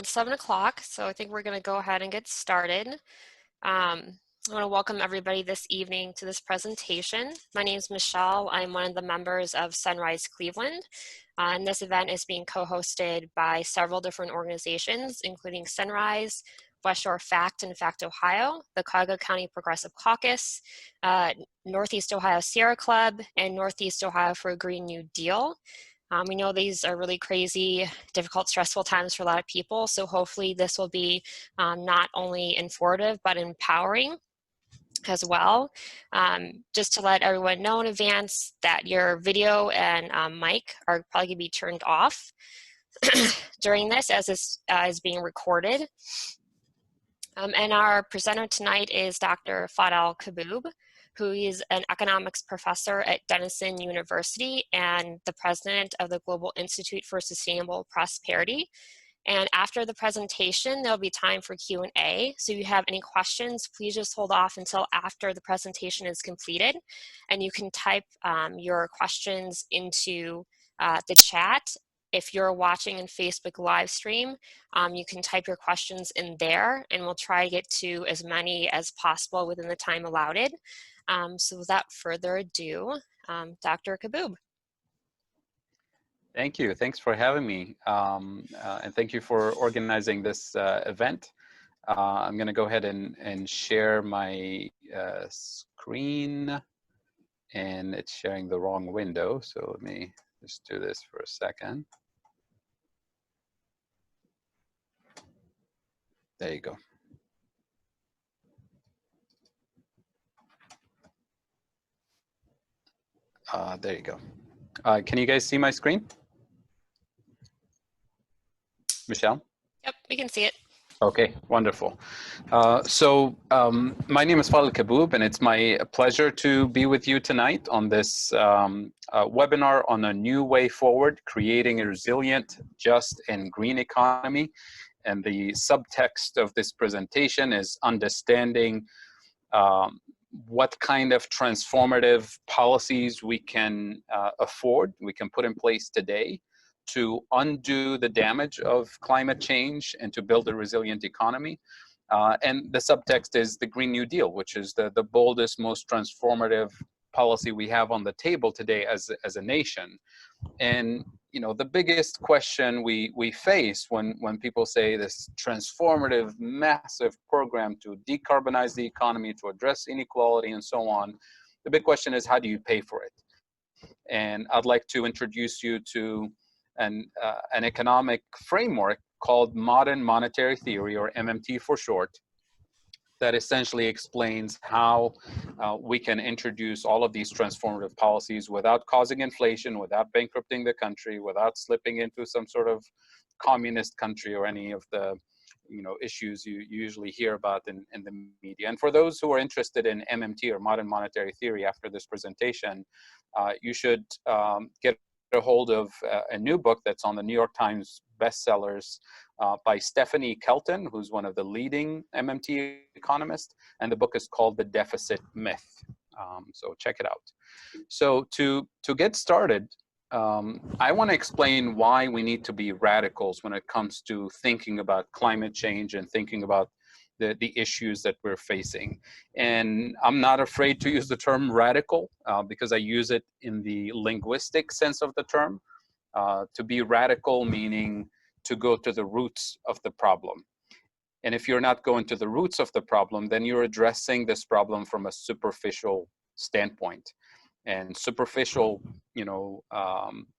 7 o'clock, so I think we're going to go ahead and get started. I want to welcome everybody this evening to this presentation. My name is Michelle. I'm one of the members of Sunrise Cleveland, and this event is being co-hosted by several different organizations, including Sunrise, West Shore FACT and FACT Ohio, the Cuyahoga County Progressive Caucus, Northeast Ohio Sierra Club, and Northeast Ohio for a Green New Deal. We know these are really crazy, difficult, stressful times for a lot of people, so hopefully this will be not only informative, but empowering as well. Just to let everyone know in advance that your video and mic are probably going to be turned off during this, as this is being recorded. And our presenter tonight is Dr. Fadhel Kaboub, who is an economics professor at Denison University and the president of the Global Institute for Sustainable Prosperity. And after the presentation, there'll be time for Q&A. So if you have any questions, please just hold off until after the presentation is completed. And you can type your questions into the chat. If you're watching in Facebook live stream, you can type your questions in there, and we'll try to get to as many as possible within the time allotted. So without further ado, Dr. Kaboub. Thank you. Thanks for having me. And thank you for organizing this event. I'm going to go ahead and share my screen, and it's sharing the wrong window. So let me just do this for a second. There you go. There you go. Can you guys see my screen? Michelle? Yep, we can see it. Okay, wonderful. My name is Fadhel Kaboub, and it's my pleasure to be with you tonight on this webinar on a new way forward, creating a resilient, just, and green economy. And the subtext of this presentation is understanding what kind of transformative policies we can afford, we can put in place today to undo the damage of climate change and to build a resilient economy. And the subtext is the Green New Deal, which is the boldest, most transformative policy we have on the table today as a nation. And you know, the biggest question we face when people say this transformative, massive program to decarbonize the economy, to address inequality and so on, the big question is, how do you pay for it? And I'd like to introduce you to an economic framework called Modern Monetary Theory, or MMT for short, that essentially explains how we can introduce all of these transformative policies without causing inflation, without bankrupting the country, without slipping into some sort of communist country or any of the issues you usually hear about in the media. And for those who are interested in MMT, or Modern Monetary Theory, after this presentation, you should get a hold of a new book that's on the New York Times bestsellers by Stephanie Kelton, who's one of the leading MMT economists, and the book is called The Deficit Myth. So check it out. So to get started, I want to explain why we need to be radicals when it comes to thinking about climate change and thinking about the issues that we're facing. And I'm not afraid to use the term radical because I use it in the linguistic sense of the term. To be radical meaning to go to the roots of the problem. And if you're not going to the roots of the problem, then you're addressing this problem from a superficial standpoint. And superficial,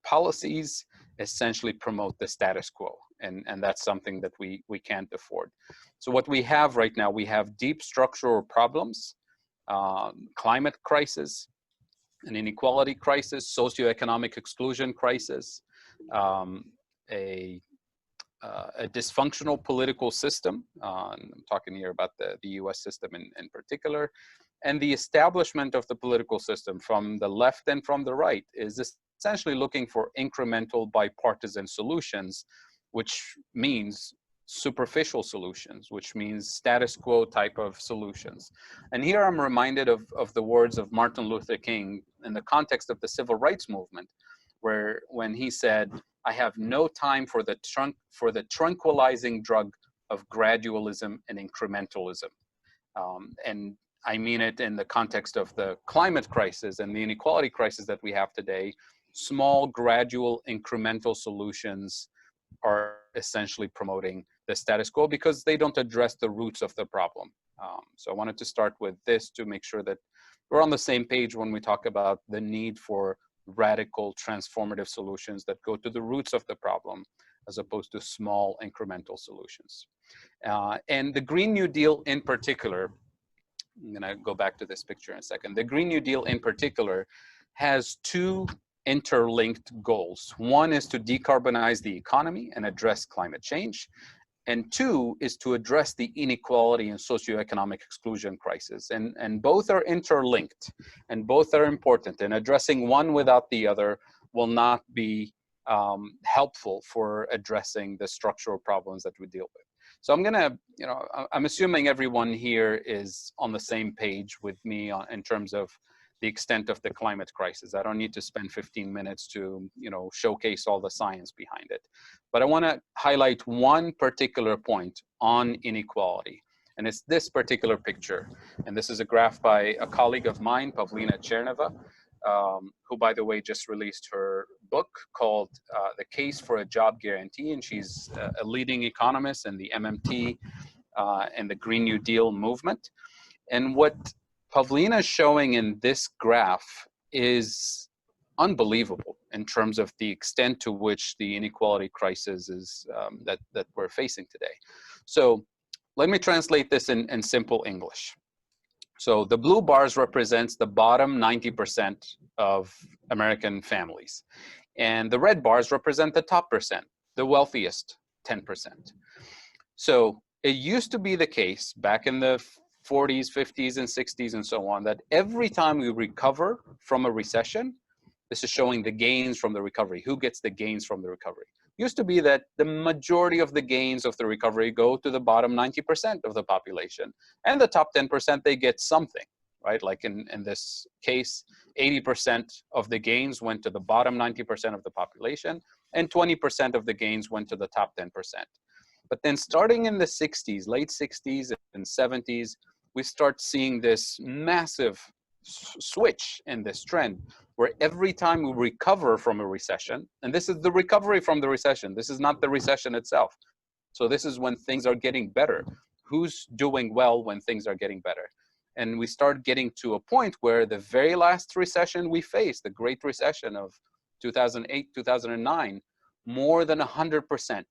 policies essentially promote the status quo. And that's something that we can't afford. So what we have right now, we have deep structural problems, climate crisis, an inequality crisis, socioeconomic exclusion crisis, a dysfunctional political system. I'm talking here about the US system in particular. And the establishment of the political system from the left and from the right is essentially looking for incremental bipartisan solutions, which means superficial solutions, which means status quo type of solutions. And here I'm reminded of the words of Martin Luther King in the context of the civil rights movement, where when he said, I have no time for the tranquilizing drug of gradualism and incrementalism. And I mean it in the context of the climate crisis and the inequality crisis that we have today. Small, gradual, incremental solutions are essentially promoting the status quo because they don't address the roots of the problem. So I wanted to start with this to make sure that we're on the same page when we talk about the need for radical transformative solutions that go to the roots of the problem as opposed to small incremental solutions. And the Green New Deal in particular, I'm going to go back to this picture in a second. The Green New Deal in particular has two interlinked goals. One is to decarbonize the economy and address climate change. And two is to address the inequality and socioeconomic exclusion crisis. And both are interlinked and both are important. And addressing one without the other will not be helpful for addressing the structural problems that we deal with. So I'm gonna, I'm assuming everyone here is on the same page with me in terms of the extent of the climate crisis. I don't need to spend 15 minutes to, showcase all the science behind it. But I want to highlight one particular point on inequality. And it's this particular picture. And this is a graph by a colleague of mine, Pavlina Cherneva, who, by the way, just released her book called The Case for a Job Guarantee. And she's a leading economist in the MMT and the Green New Deal movement. And what Pavlina is showing in this graph is unbelievable in terms of the extent to which the inequality crisis is that we're facing today. So let me translate this in simple English. So the blue bars represents the bottom 90% of American families. And the red bars represent the top percent, the wealthiest 10%. So it used to be the case back in the 40s, 50s, and 60s, and so on, that every time we recover from a recession, this is showing the gains from the recovery. Who gets the gains from the recovery? It used to be that the majority of the gains of the recovery go to the bottom 90% of the population. And the top 10%, they get something, right? Like in this case, 80% of the gains went to the bottom 90% of the population, and 20% of the gains went to the top 10%. But then starting in the 60s, late 60s and 70s, we start seeing this massive switch in this trend where every time we recover from a recession, and this is the recovery from the recession, this is not the recession itself. So this is when things are getting better. Who's doing well when things are getting better? And we start getting to a point where the very last recession we faced, the Great Recession of 2008, 2009, more than 100%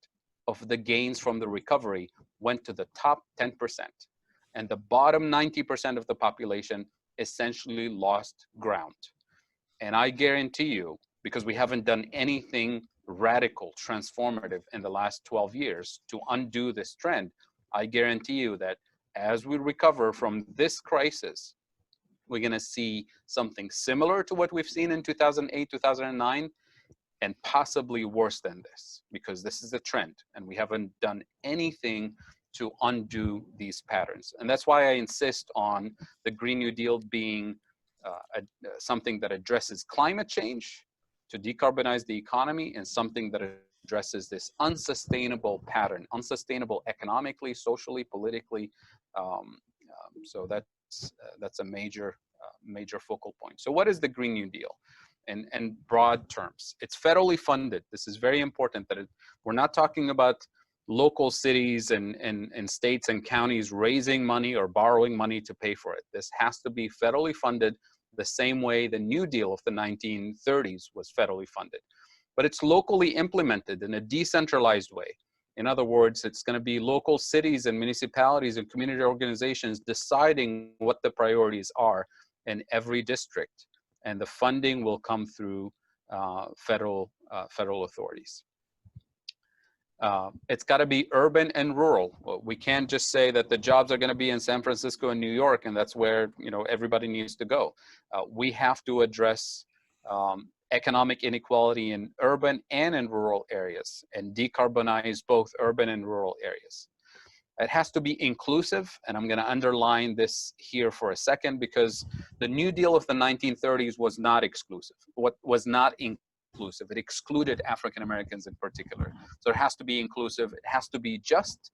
of the gains from the recovery went to the top 10%. And the bottom 90% of the population essentially lost ground. And I guarantee you, because we haven't done anything radical, transformative in the last 12 years to undo this trend, I guarantee you that as we recover from this crisis, we're going to see something similar to what we've seen in 2008, 2009, and possibly worse than this, because this is a trend and we haven't done anything to undo these patterns. And that's why I insist on the Green New Deal being something that addresses climate change to decarbonize the economy, and something that addresses this unsustainable pattern, unsustainable economically, socially, politically. So that's a major focal point. So what is the Green New Deal? In broad terms, it's federally funded. This is very important, that we're not talking about local cities and states and counties raising money or borrowing money to pay for it. This has to be federally funded the same way the New Deal of the 1930s was federally funded. But it's locally implemented in a decentralized way. In other words, it's going to be local cities and municipalities and community organizations deciding what the priorities are in every district. And the funding will come through federal authorities. It's got to be urban and rural. We can't just say that the jobs are going to be in San Francisco and New York, and that's where everybody needs to go. We have to address economic inequality in urban and in rural areas, and decarbonize both urban and rural areas. It has to be inclusive, and I'm going to underline this here for a second, because the New Deal of the 1930s was not exclusive, was not inclusive. inclusive. It excluded African Americans in particular. So it has to be inclusive. It has to be just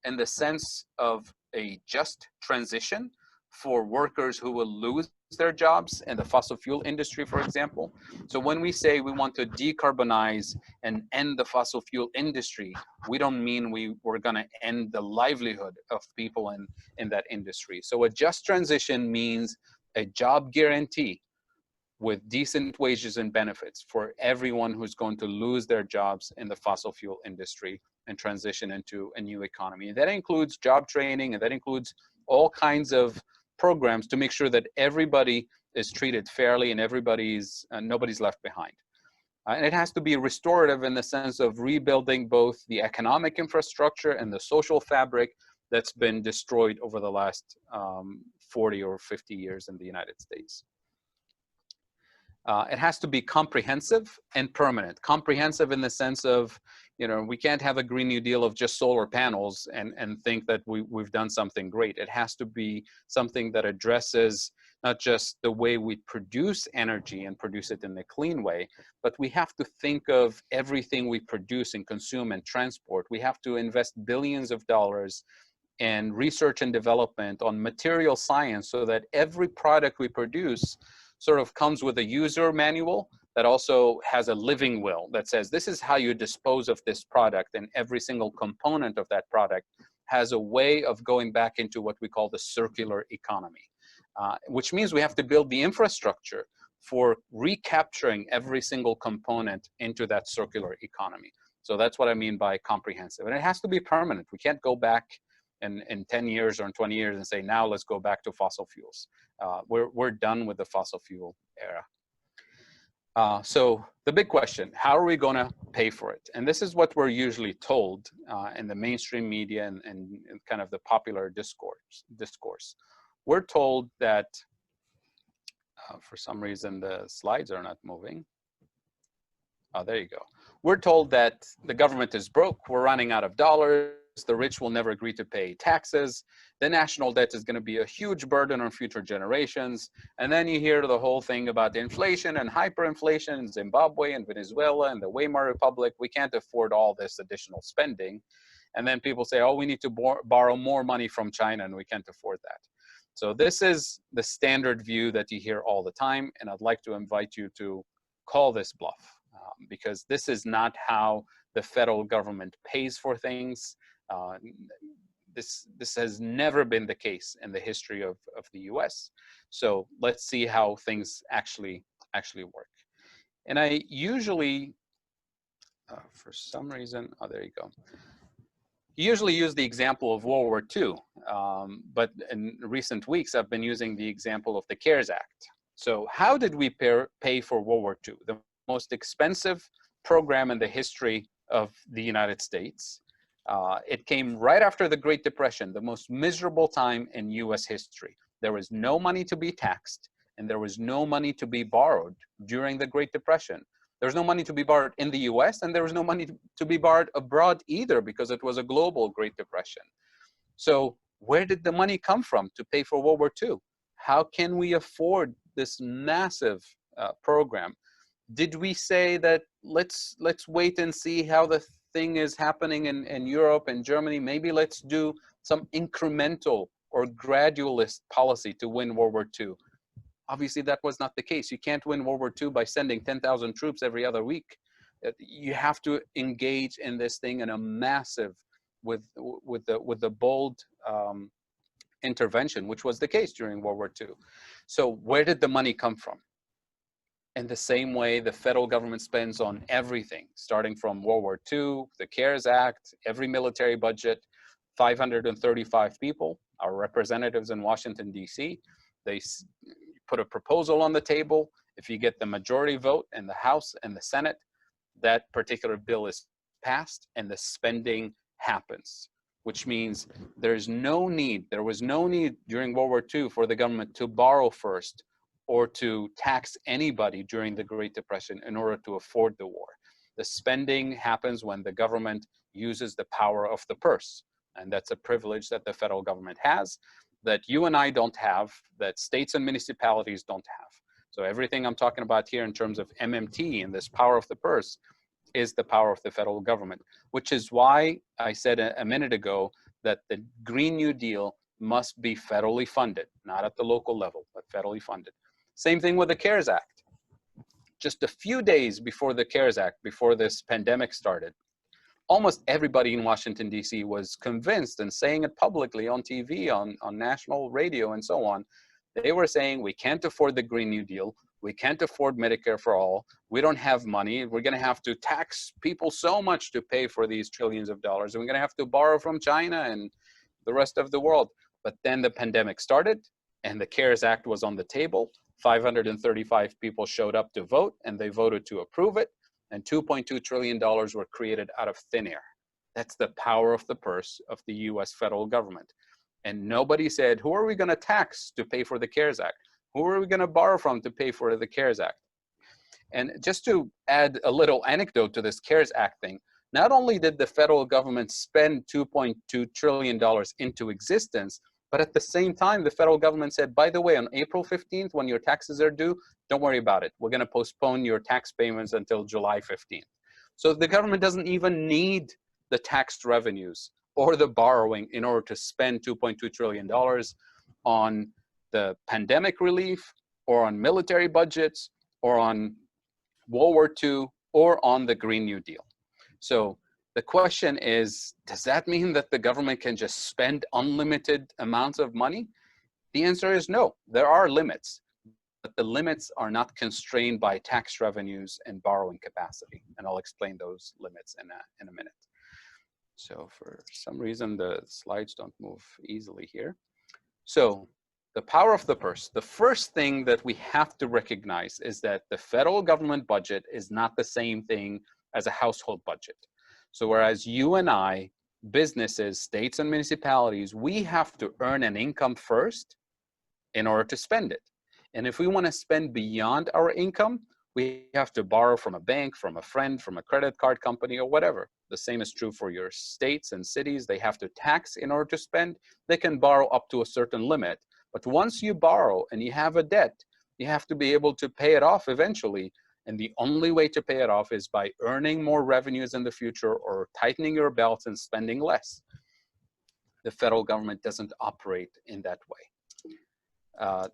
in the sense of a just transition for workers who will lose their jobs in the fossil fuel industry, for example. So when we say we want to decarbonize and end the fossil fuel industry, we don't mean we're going to end the livelihood of people in that industry. So a just transition means a job guarantee with decent wages and benefits for everyone who's going to lose their jobs in the fossil fuel industry and transition into a new economy. And that includes job training, and that includes all kinds of programs to make sure that everybody is treated fairly and nobody's left behind. And it has to be restorative in the sense of rebuilding both the economic infrastructure and the social fabric that's been destroyed over the last 40 or 50 years in the United States. It has to be comprehensive and permanent. Comprehensive in the sense of, we can't have a Green New Deal of just solar panels and think that we've done something great. It has to be something that addresses not just the way we produce energy and produce it in a clean way, but we have to think of everything we produce and consume and transport. We have to invest billions of dollars in research and development on material science so that every product we produce sort of comes with a user manual that also has a living will that says this is how you dispose of this product, and every single component of that product has a way of going back into what we call the circular economy, which means we have to build the infrastructure for recapturing every single component into that circular economy. So that's what I mean by comprehensive. And it has to be permanent. We can't go back in 10 years or in 20 years and say, now let's go back to fossil fuels. We're done with the fossil fuel era. So the big question, how are we going to pay for it? And this is what we're usually told in the mainstream media and kind of the popular discourse. We're told that, for some reason, the slides are not moving. Oh, there you go. We're told that the government is broke, we're running out of dollars, the rich will never agree to pay taxes, the national debt is going to be a huge burden on future generations, and then you hear the whole thing about inflation and hyperinflation in Zimbabwe and Venezuela and the Weimar Republic. We can't afford all this additional spending. And then people say, oh, we need to borrow more money from China and we can't afford that. So this is the standard view that you hear all the time, and I'd like to invite you to call this bluff. Because this is not how the federal government pays for things. This has never been the case in the history of the US. So let's see how things actually work. And I usually, for some reason, oh, there you go. Usually use the example of World War II, but in recent weeks, I've been using the example of the CARES Act. So how did we pay for World War II? The most expensive program in the history of the United States. It came right after the Great Depression, the most miserable time in US history. There was no money to be taxed, and there was no money to be borrowed during the Great Depression. There was no money to be borrowed in the US, and there was no money to be borrowed abroad either, because it was a global Great Depression. So where did the money come from to pay for World War II? How can we afford this massive program? Did we say that let's wait and see how the thing is happening in Europe and Germany? Maybe let's do some incremental or gradualist policy to win World War II. Obviously, that was not the case. You can't win World War II by sending 10,000 troops every other week. You have to engage in this thing in a massive, with the bold intervention, which was the case during World War II. So where did the money come from? In the same way the federal government spends on everything, starting from World War II, the CARES Act, every military budget, 535 people, our representatives in Washington, D.C., they put a proposal on the table. If you get the majority vote in the House and the Senate, that particular bill is passed and the spending happens, which means there was no need during World War II for the government to borrow first or to tax anybody during the Great Depression in order to afford the war. The spending happens when the government uses the power of the purse. And that's a privilege that the federal government has, that you and I don't have, that states and municipalities don't have. So everything I'm talking about here in terms of MMT and this power of the purse is the power of the federal government, which is why I said a minute ago that the Green New Deal must be federally funded, not at the local level, but federally funded. Same thing with the CARES Act. Just a few days before the CARES Act, before this pandemic started, almost everybody in Washington, D.C. was convinced and saying it publicly on TV, on national radio, and so on. They were saying, we can't afford the Green New Deal. We can't afford Medicare for all. We don't have money. We're going to have to tax people so much to pay for these trillions of dollars. And we're going to have to borrow from China and the rest of the world. But then the pandemic started and the CARES Act was on the table. 535 people showed up to vote and they voted to approve it. And $2.2 trillion were created out of thin air. That's the power of the purse of the US federal government. And nobody said, who are we going to tax to pay for the CARES Act? Who are we going to borrow from to pay for the CARES Act? And just to add a little anecdote to this CARES Act thing, not only did the federal government spend $2.2 trillion into existence, but at the same time, the federal government said, by the way, on April 15th, when your taxes are due, don't worry about it. We're going to postpone your tax payments until July 15th. So the government doesn't even need the taxed revenues or the borrowing in order to spend $2.2 trillion on the pandemic relief or on military budgets or on World War II or on the Green New Deal. So the question is, does that mean that the government can just spend unlimited amounts of money? The answer is no. There are limits, but the limits are not constrained by tax revenues and borrowing capacity. And I'll explain those limits in a minute. So for some reason, the slides don't move easily here. So the power of the purse. The first thing that we have to recognize is that the federal government budget is not the same thing as a household budget. So whereas you and I, businesses, states and municipalities, we have to earn an income first in order to spend it. And if we want to spend beyond our income, we have to borrow from a bank, from a friend, from a credit card company, or whatever. The same is true for your states and cities. They have to tax in order to spend. They can borrow up to a certain limit. But once you borrow and you have a debt, you have to be able to pay it off eventually. And the only way to pay it off is by earning more revenues in the future or tightening your belts and spending less. The federal government doesn't operate in that way.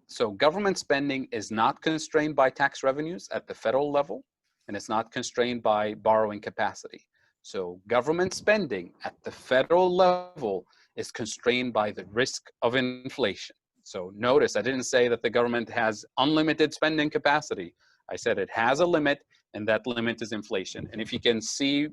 So government spending is not constrained by tax revenues at the federal level, and it's not constrained by borrowing capacity. So government spending at the federal level is constrained by the risk of inflation. So notice, I didn't say that the government has unlimited spending capacity. I said it has a limit, and that limit is inflation. And if you can see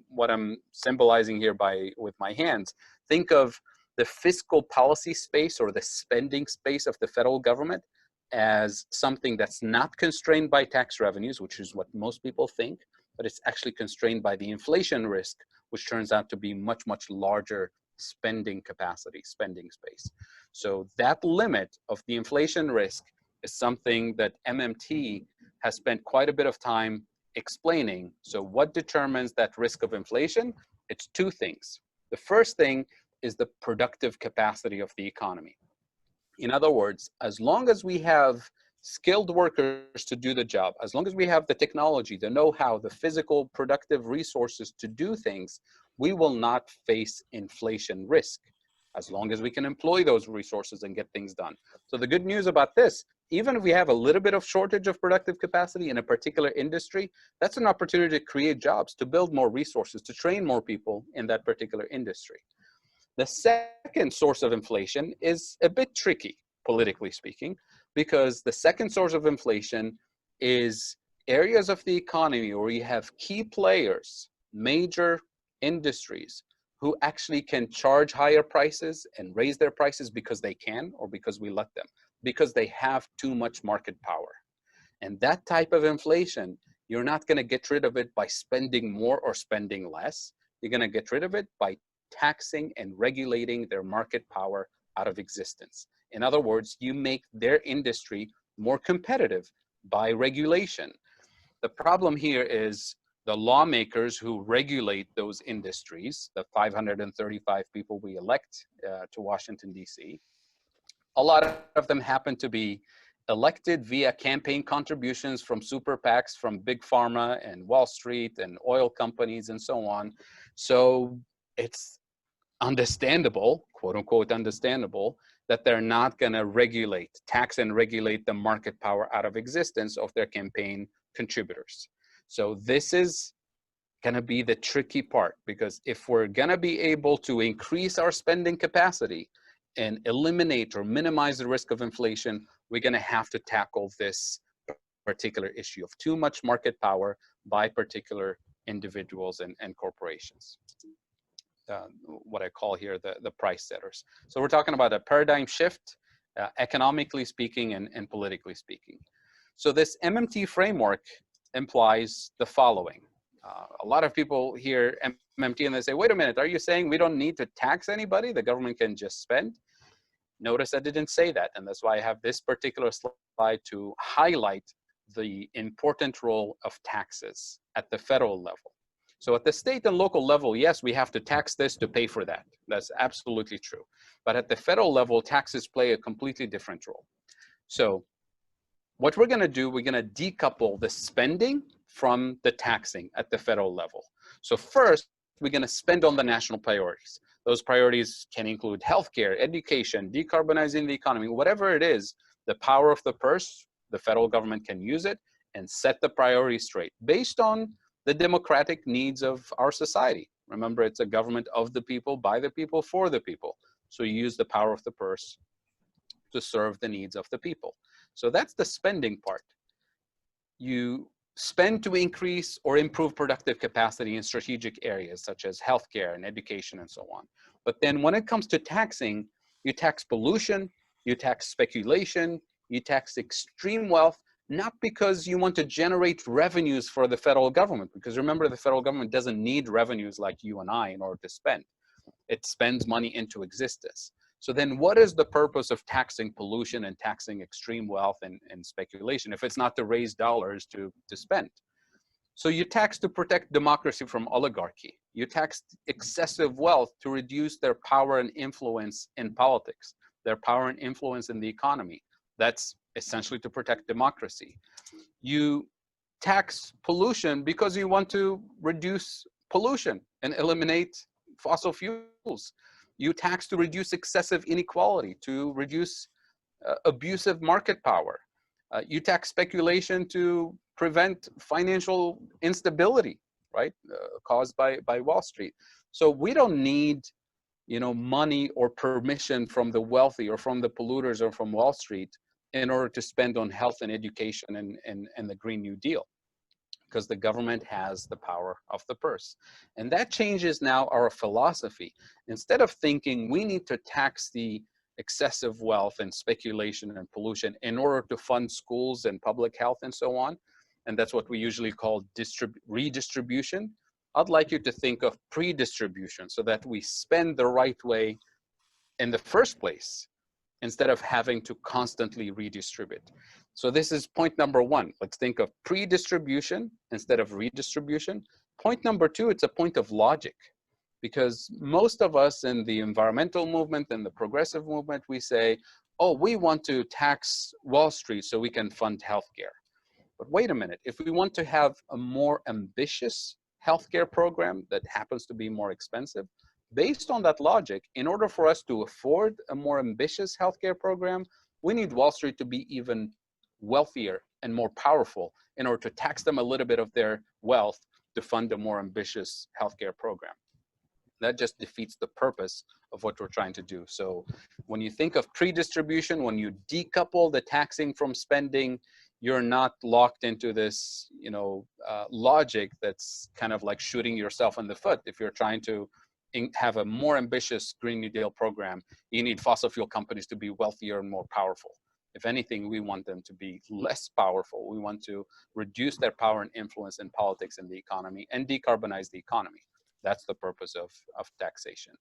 what I'm symbolizing here with my hands, think of the fiscal policy space or the spending space of the federal government as something that's not constrained by tax revenues, which is what most people think, but it's actually constrained by the inflation risk, which turns out to be much, much larger spending capacity, spending space. So that limit of the inflation risk is something that MMT has spent quite a bit of time explaining. So what determines that risk of inflation? It's two things. The first thing is the productive capacity of the economy. In other words, as long as we have skilled workers to do the job, as long as we have the technology, the know-how, the physical productive resources to do things, we will not face inflation risk as long as we can employ those resources and get things done. So the good news about this, even if we have a little bit of shortage of productive capacity in a particular industry, that's an opportunity to create jobs, to build more resources, to train more people in that particular industry. The second source of inflation is a bit tricky, politically speaking, because the second source of inflation is areas of the economy where you have key players, major industries, who actually can charge higher prices and raise their prices because they can or because we let them, because they have too much market power. And that type of inflation, you're not going to get rid of it by spending more or spending less. You're going to get rid of it by taxing and regulating their market power out of existence. In other words, you make their industry more competitive by regulation. The problem here is the lawmakers who regulate those industries, the 535 people we elect to Washington, D.C., A lot of them happen to be elected via campaign contributions from super PACs, from big pharma and Wall Street and oil companies and so on. So it's understandable, quote unquote understandable, that they're not going to tax and regulate the market power out of existence of their campaign contributors. So this is going to be the tricky part, because if we're going to be able to increase our spending capacity and eliminate or minimize the risk of inflation, we're going to have to tackle this particular issue of too much market power by particular individuals and corporations. What I call here the price setters. So we're talking about a paradigm shift, economically speaking and politically speaking. So this MMT framework implies the following. A lot of people hear MMT and they say, wait a minute, are you saying we don't need to tax anybody? The government can just spend? Notice I didn't say that, and that's why I have this particular slide to highlight the important role of taxes at the federal level. So at the state and local level, yes, we have to tax this to pay for that. That's absolutely true. But at the federal level, taxes play a completely different role. So what we're going to do, we're going to decouple the spending from the taxing at the federal level. So first, we're going to spend on the national priorities. Those priorities can include healthcare, education, decarbonizing the economy, whatever it is, the power of the purse, the federal government can use it and set the priorities straight based on the democratic needs of our society. Remember, it's a government of the people, by the people, for the people. So you use the power of the purse to serve the needs of the people. So that's the spending part. You spend to increase or improve productive capacity in strategic areas such as healthcare and education and so on. But then when it comes to taxing, you tax pollution, you tax speculation, you tax extreme wealth, not because you want to generate revenues for the federal government, because remember, the federal government doesn't need revenues like you and I in order to spend. It spends money into existence. So then what is the purpose of taxing pollution and taxing extreme wealth and speculation if it's not to raise dollars to spend? So you tax to protect democracy from oligarchy. You tax excessive wealth to reduce their power and influence in politics, their power and influence in the economy. That's essentially to protect democracy. You tax pollution because you want to reduce pollution and eliminate fossil fuels. You tax to reduce excessive inequality, to reduce abusive market power. You tax speculation to prevent financial instability, right, caused by Wall Street. So we don't need, money or permission from the wealthy or from the polluters or from Wall Street in order to spend on health and education and the Green New Deal, because the government has the power of the purse. And that changes now our philosophy. Instead of thinking we need to tax the excessive wealth and speculation and pollution in order to fund schools and public health and so on, and that's what we usually call redistribution, I'd like you to think of pre-distribution, so that we spend the right way in the first place, instead of having to constantly redistribute. So this is point number one. Let's think of pre-distribution instead of redistribution. Point number two, it's a point of logic, because most of us in the environmental movement and the progressive movement, we say, oh, we want to tax Wall Street so we can fund healthcare. But wait a minute, if we want to have a more ambitious healthcare program that happens to be more expensive, based on that logic, in order for us to afford a more ambitious healthcare program, we need Wall Street to be even wealthier and more powerful in order to tax them a little bit of their wealth to fund a more ambitious healthcare program. That just defeats the purpose of what we're trying to do. So when you think of pre-distribution, when you decouple the taxing from spending, you're not locked into this, logic that's kind of like shooting yourself in the foot. If you're trying to have a more ambitious Green New Deal program, you need fossil fuel companies to be wealthier and more powerful. If anything, we want them to be less powerful. We want to reduce their power and influence in politics and the economy and decarbonize the economy. That's the purpose of taxation.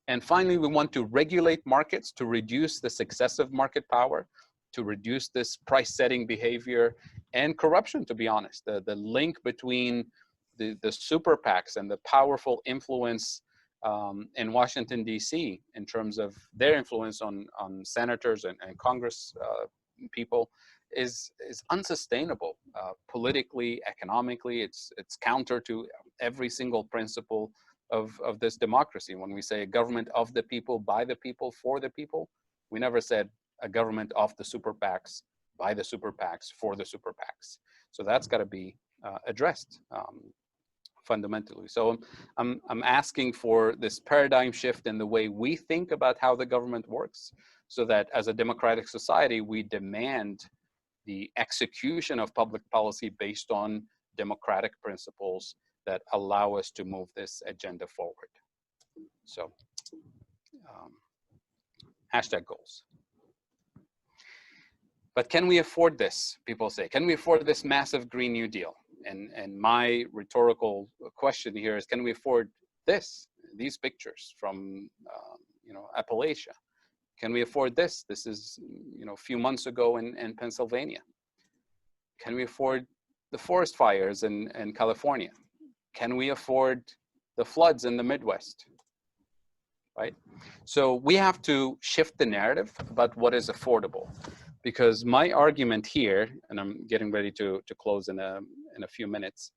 And finally, we want to regulate markets to reduce this excessive market power, to reduce this price setting behavior and corruption, to be honest. The link between the super PACs and the powerful influence in Washington, D.C., in terms of their influence on senators and Congress people, is unsustainable politically, economically. It's counter to every single principle of this democracy. When we say a government of the people, by the people, for the people, we never said a government of the super PACs, by the super PACs, for the super PACs. So that's got to be addressed fundamentally. So I'm asking for this paradigm shift in the way we think about how the government works, so that as a democratic society, we demand the execution of public policy based on democratic principles that allow us to move this agenda forward. So, hashtag goals. But can we afford this? People say, can we afford this massive Green New Deal? And my rhetorical question here is, can we afford these pictures from, Appalachia? Can we afford this? This is, a few months ago in Pennsylvania. Can we afford the forest fires in California? Can we afford the floods in the Midwest? Right? So we have to shift the narrative about what is affordable, because my argument here, and I'm getting ready to close in a few minutes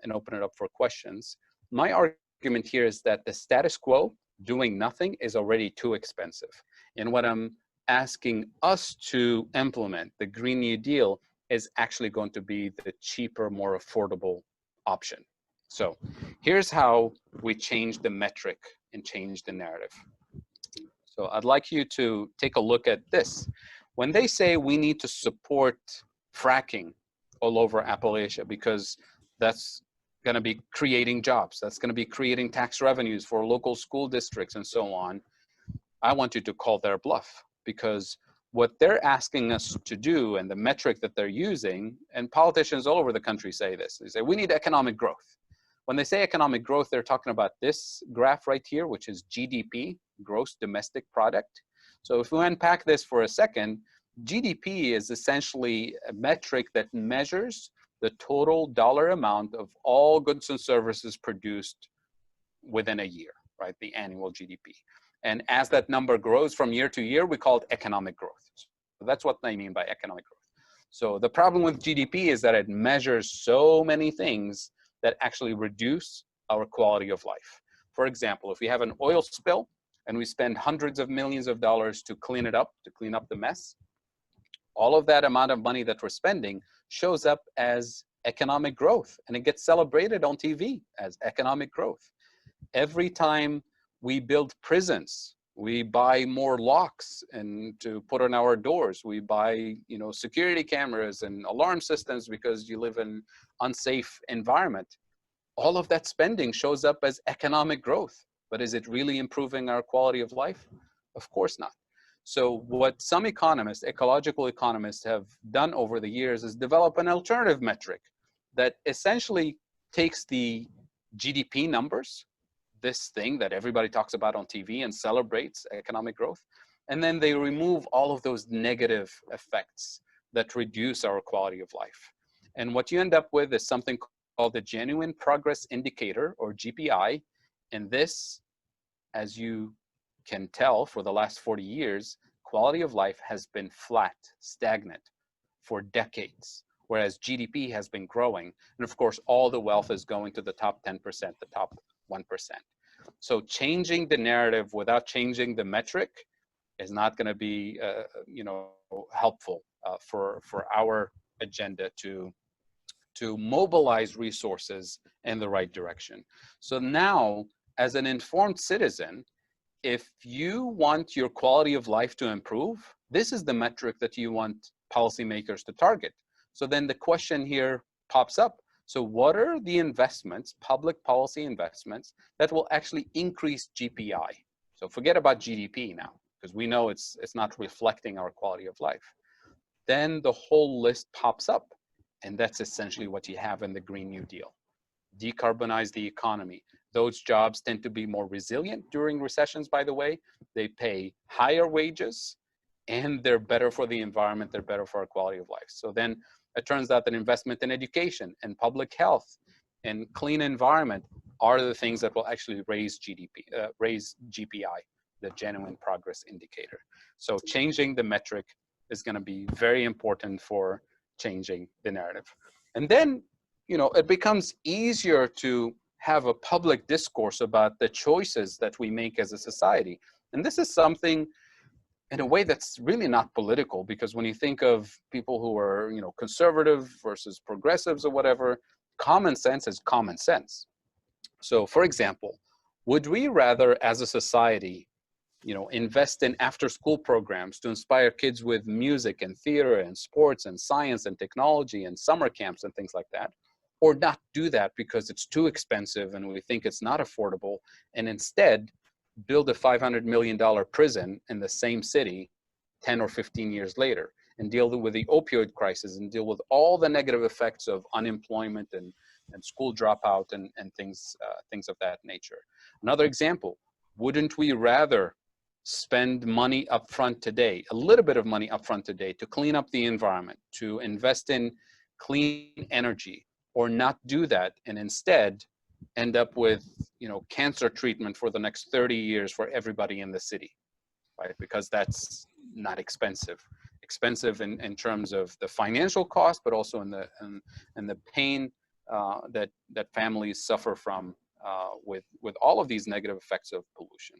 and open it up for questions. My argument here is that the status quo, doing nothing, is already too expensive. And what I'm asking us to implement, the Green New Deal, is actually going to be the cheaper, more affordable option. So here's how we change the metric and change the narrative. So I'd like you to take a look at this. When they say we need to support fracking all over Appalachia because that's going to be creating jobs, that's going to be creating tax revenues for local school districts and so on, I want you to call their bluff, because what they're asking us to do and the metric that they're using, and politicians all over the country say this, they say we need economic growth. When they say economic growth, they're talking about this graph right here, which is GDP, gross domestic product. So if we unpack this for a second, GDP is essentially a metric that measures the total dollar amount of all goods and services produced within a year, right? The annual GDP. And as that number grows from year to year, we call it economic growth. So that's what they mean by economic growth. So the problem with GDP is that it measures so many things that actually reduce our quality of life. For example, if we have an oil spill and we spend hundreds of millions of dollars to clean it up, to clean up the mess, all of that amount of money that we're spending shows up as economic growth, and it gets celebrated on TV as economic growth. Every time we build prisons, we buy more locks and to put on our doors, we buy, security cameras and alarm systems because you live in unsafe environment. All of that spending shows up as economic growth, but is it really improving our quality of life? Of course not. So what some economists, ecological economists, have done over the years is develop an alternative metric that essentially takes the GDP numbers, this thing that everybody talks about on TV and celebrates economic growth, and then they remove all of those negative effects that reduce our quality of life. And what you end up with is something called the Genuine Progress Indicator, or GPI. And this, as you can tell, for the last 40 years, quality of life has been flat, stagnant for decades, whereas GDP has been growing. And of course, all the wealth is going to the top 10%, the top 1%. So changing the narrative without changing the metric is not going to be, helpful for our agenda to mobilize resources in the right direction. So now, as an informed citizen, if you want your quality of life to improve, this is the metric that you want policymakers to target. So then the question here pops up. So what are the investments, public policy investments, that will actually increase GPI? So forget about GDP now, because we know it's not reflecting our quality of life. Then the whole list pops up. And that's essentially what you have in the Green New Deal. Decarbonize the economy. Those jobs tend to be more resilient during recessions, by the way. They pay higher wages, and they're better for the environment. They're better for our quality of life. So then it turns out that investment in education and public health and clean environment, are the things that will actually raise raise GPI, the genuine progress indicator. So changing the metric is going to be very important for changing the narrative. And then, you know, it becomes easier to have a public discourse about the choices that we make as a society. And this is something in a way that's really not political, because when you think of people who are, you know, conservative versus progressives or whatever, common sense is common sense. So for example, would we rather as a society, you know, invest in after school programs to inspire kids with music and theater and sports and science and technology and summer camps and things like that, or not do that because it's too expensive and we think it's not affordable, and instead build a $500 million prison in the same city 10 or 15 years later and deal with the opioid crisis and deal with all the negative effects of unemployment and school dropout and things of that nature. Another example, wouldn't we rather spend money upfront today, a little bit of money upfront today, to clean up the environment, to invest in clean energy, or not do that and instead end up with, you know, cancer treatment for the next 30 years for everybody in the city, right? Because that's not expensive. Expensive in terms of the financial cost, but also in the pain that families suffer from with all of these negative effects of pollution.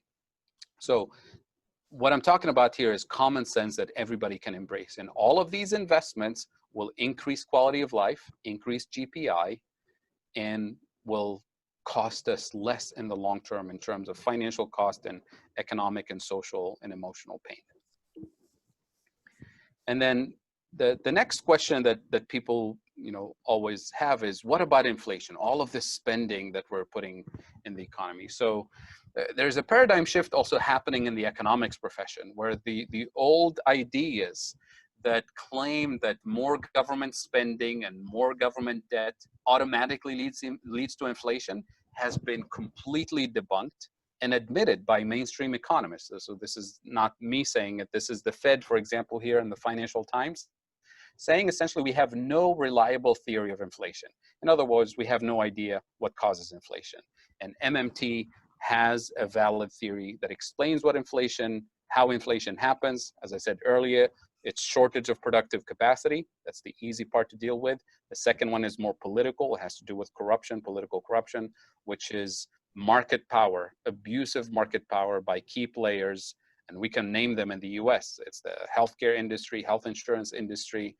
So what I'm talking about here is common sense that everybody can embrace. And all of these investments will increase quality of life, increase GPI, and will cost us less in the long term in terms of financial cost and economic and social and emotional pain. And then the next question that people, you know, always have is, what about inflation? All of this spending that we're putting in the economy. So there's a paradigm shift also happening in the economics profession, where the old ideas that claim that more government spending and more government debt automatically leads to inflation has been completely debunked and admitted by mainstream economists. So this is not me saying it. This is the Fed, for example, here in the Financial Times, saying essentially we have no reliable theory of inflation. In other words, we have no idea what causes inflation. And MMT has a valid theory that explains what inflation, how inflation happens. As I said earlier, it's shortage of productive capacity. That's the easy part to deal with. The second one is more political. It has to do with corruption, political corruption, which is market power, abusive market power by key players. And we can name them in the US. It's the healthcare industry, health insurance industry.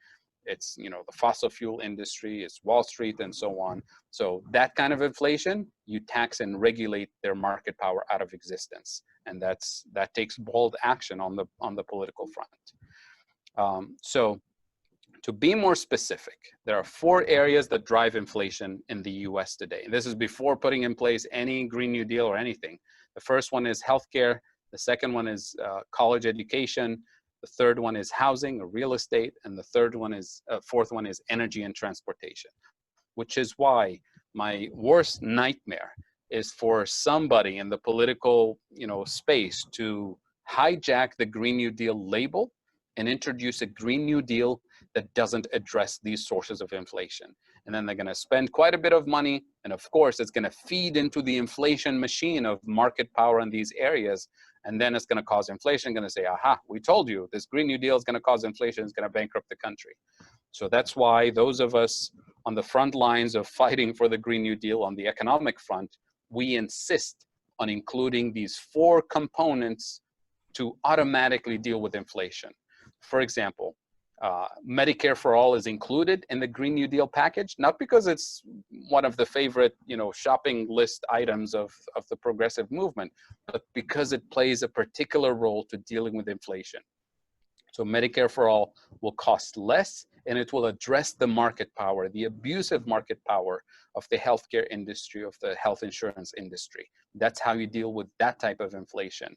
It's, you know, the fossil fuel industry, it's Wall Street and so on. So that kind of inflation, you tax and regulate their market power out of existence. And that takes bold action on the political front. So to be more specific, there are 4 areas that drive inflation in the US today. And this is before putting in place any Green New Deal or anything. The first one is healthcare. The second one is college education. The third one is housing or real estate. And the fourth one is energy and transportation, which is why my worst nightmare is for somebody in the political, you know, space to hijack the Green New Deal label and introduce a Green New Deal that doesn't address these sources of inflation. And then they're going to spend quite a bit of money. And of course, it's going to feed into the inflation machine of market power in these areas. And then it's going to cause inflation, going to say, aha, we told you this Green New Deal is going to cause inflation, it's going to bankrupt the country. So that's why those of us on the front lines of fighting for the Green New Deal on the economic front, we insist on including these 4 components to automatically deal with inflation. For example, Medicare for all is included in the Green New Deal package, not because it's one of the favorite, you know, shopping list items of the progressive movement, but because it plays a particular role to dealing with inflation. So Medicare for all will cost less, and it will address the market power, the abusive market power of the healthcare industry, of the health insurance industry. That's how you deal with that type of inflation.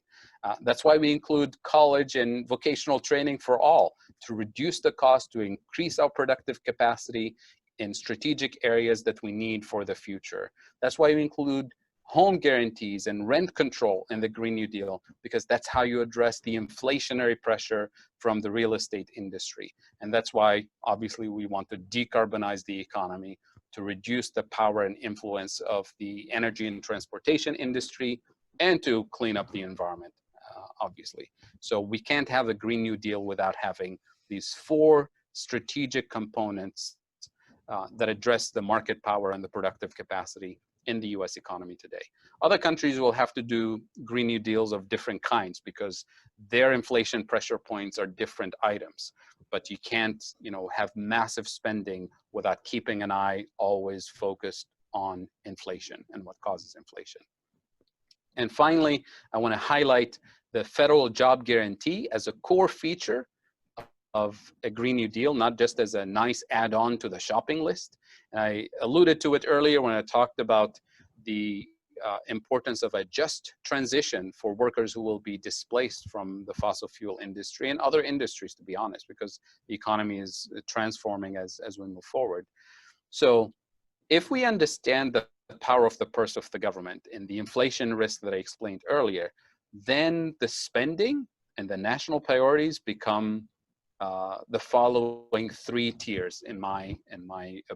That's why we include college and vocational training for all, to reduce the cost, to increase our productive capacity in strategic areas that we need for the future. That's why we include home guarantees and rent control in the Green New Deal, because that's how you address the inflationary pressure from the real estate industry. And that's why, obviously, we want to decarbonize the economy to reduce the power and influence of the energy and transportation industry, and to clean up the environment, obviously. So we can't have a Green New Deal without having these four strategic components that address the market power and the productive capacity in the US economy today. Other countries will have to do Green New Deals of different kinds because their inflation pressure points are different items. But you can't, have massive spending without keeping an eye always focused on inflation and what causes inflation. And finally, I want to highlight the federal job guarantee as a core feature of a Green New Deal, not just as a nice add-on to the shopping list. And I alluded to it earlier when I talked about the importance of a just transition for workers who will be displaced from the fossil fuel industry and other industries, to be honest, because the economy is transforming as we move forward. So if we understand the power of the purse of the government and the inflation risk that I explained earlier, then the spending and the national priorities become the following three tiers, in my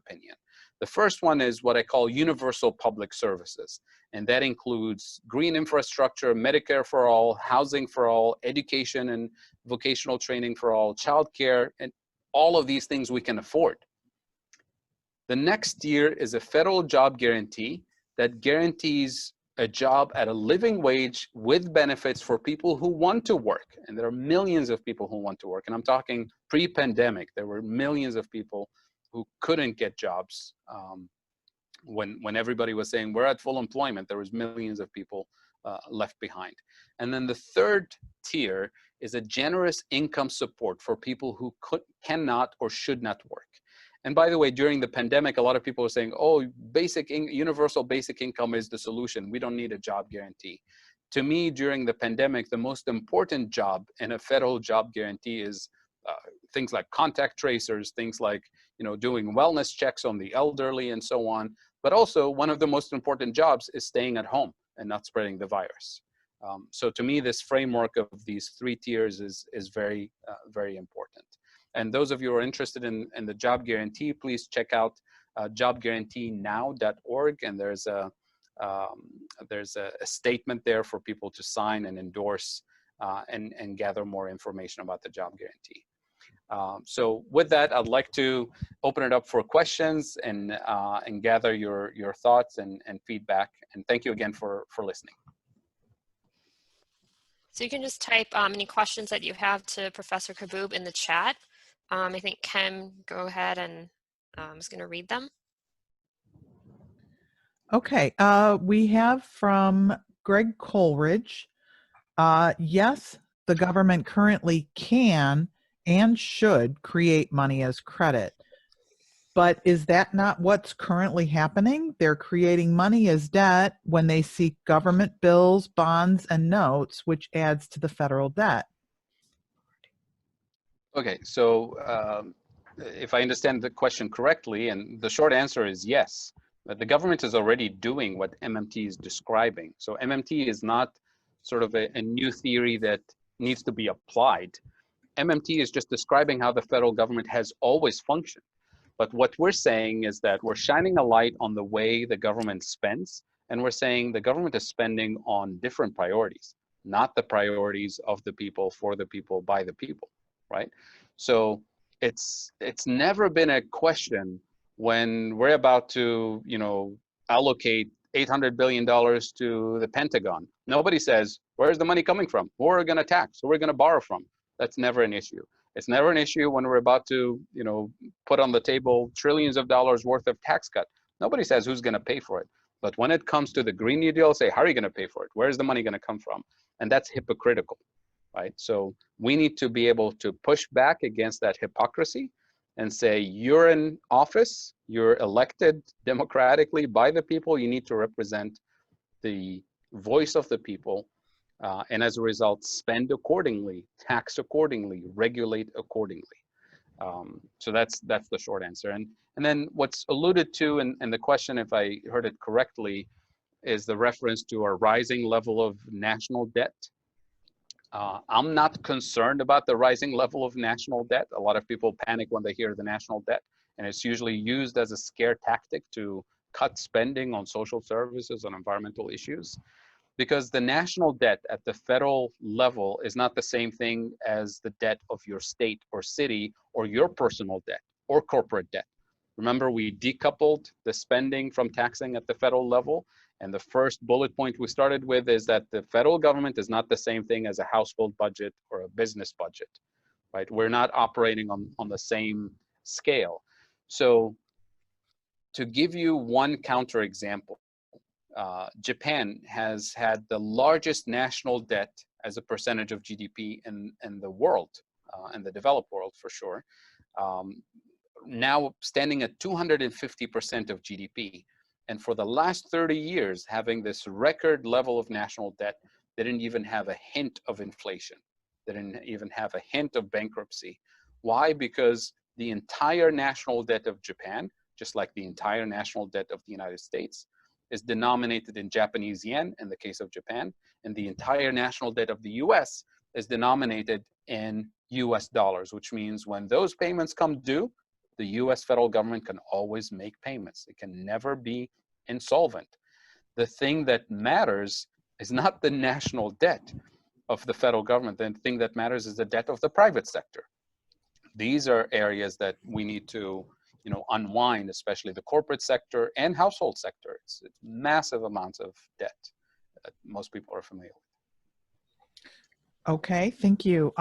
opinion. The first one is what I call universal public services, and that includes green infrastructure, Medicare for all, housing for all, education and vocational training for all, childcare, and all of these things we can afford. The next tier is a federal job guarantee that guarantees a job at a living wage with benefits for people who want to work. And there are millions of people who want to work. And I'm talking pre-pandemic, there were millions of people who couldn't get jobs. When everybody was saying we're at full employment, there was millions of people left behind. And then the third tier is a generous income support for people who cannot or should not work. And by the way, during the pandemic, a lot of people were saying, oh, universal basic income is the solution. We don't need a job guarantee. To me, during the pandemic, the most important job in a federal job guarantee is things like contact tracers, things like doing wellness checks on the elderly and so on. But also one of the most important jobs is staying at home and not spreading the virus. So to me, this framework of these three tiers is very, very important. And those of you who are interested in the job guarantee, please check out jobguaranteenow.org. And there's a statement there for people to sign and endorse and gather more information about the job guarantee. So with that, I'd like to open it up for questions and gather your thoughts and feedback. And thank you again for listening. So you can just type any questions that you have to Professor Kaboub in the chat. I think Kim, go ahead and is going to read them. Okay, we have from Greg Coleridge. Yes, the government currently can and should create money as credit. But is that not what's currently happening? They're creating money as debt when they seek government bills, bonds, and notes, which adds to the federal debt. Okay, so if I understand the question correctly, and the short answer is yes, but the government is already doing what MMT is describing. So MMT is not sort of a new theory that needs to be applied. MMT is just describing how the federal government has always functioned. But what we're saying is that we're shining a light on the way the government spends, and we're saying the government is spending on different priorities, not the priorities of the people, for the people, by the people. Right? So it's never been a question when we're about to, allocate $800 billion to the Pentagon. Nobody says, where's the money coming from? Who are we going to tax? Who are we going to borrow from? That's never an issue. It's never an issue when we're about to, put on the table trillions of dollars worth of tax cut. Nobody says who's going to pay for it. But when it comes to the Green New Deal, say, how are you going to pay for it? Where's the money going to come from? And that's hypocritical. Right? So we need to be able to push back against that hypocrisy and say, you're in office, you're elected democratically by the people, you need to represent the voice of the people, and as a result, spend accordingly, tax accordingly, regulate accordingly. So that's the short answer. And then what's alluded to in the question, if I heard it correctly, is the reference to a rising level of national debt. I'm not concerned about the rising level of national debt. A lot of people panic when they hear the national debt. And it's usually used as a scare tactic to cut spending on social services, on environmental issues, because the national debt at the federal level is not the same thing as the debt of your state or city or your personal debt or corporate debt. Remember, we decoupled the spending from taxing at the federal level. And the first bullet point we started with is that the federal government is not the same thing as a household budget or a business budget, right? We're not operating on the same scale. So to give you one counterexample, Japan has had the largest national debt as a percentage of GDP in the world, in the developed world for sure. Now standing at 250% of GDP. And for the last 30 years, having this record level of national debt, they didn't even have a hint of inflation. They didn't even have a hint of bankruptcy. Why? Because the entire national debt of Japan, just like the entire national debt of the United States, is denominated in Japanese yen in the case of Japan, and the entire national debt of the US is denominated in US dollars, which means when those payments come due, the US federal government can always make payments. It can never be insolvent. The thing that matters is not the national debt of the federal government. The thing that matters is the debt of the private sector. These are areas that we need to unwind, especially the corporate sector and household sector. It's massive amounts of debt that most people are familiar with. Okay, thank you.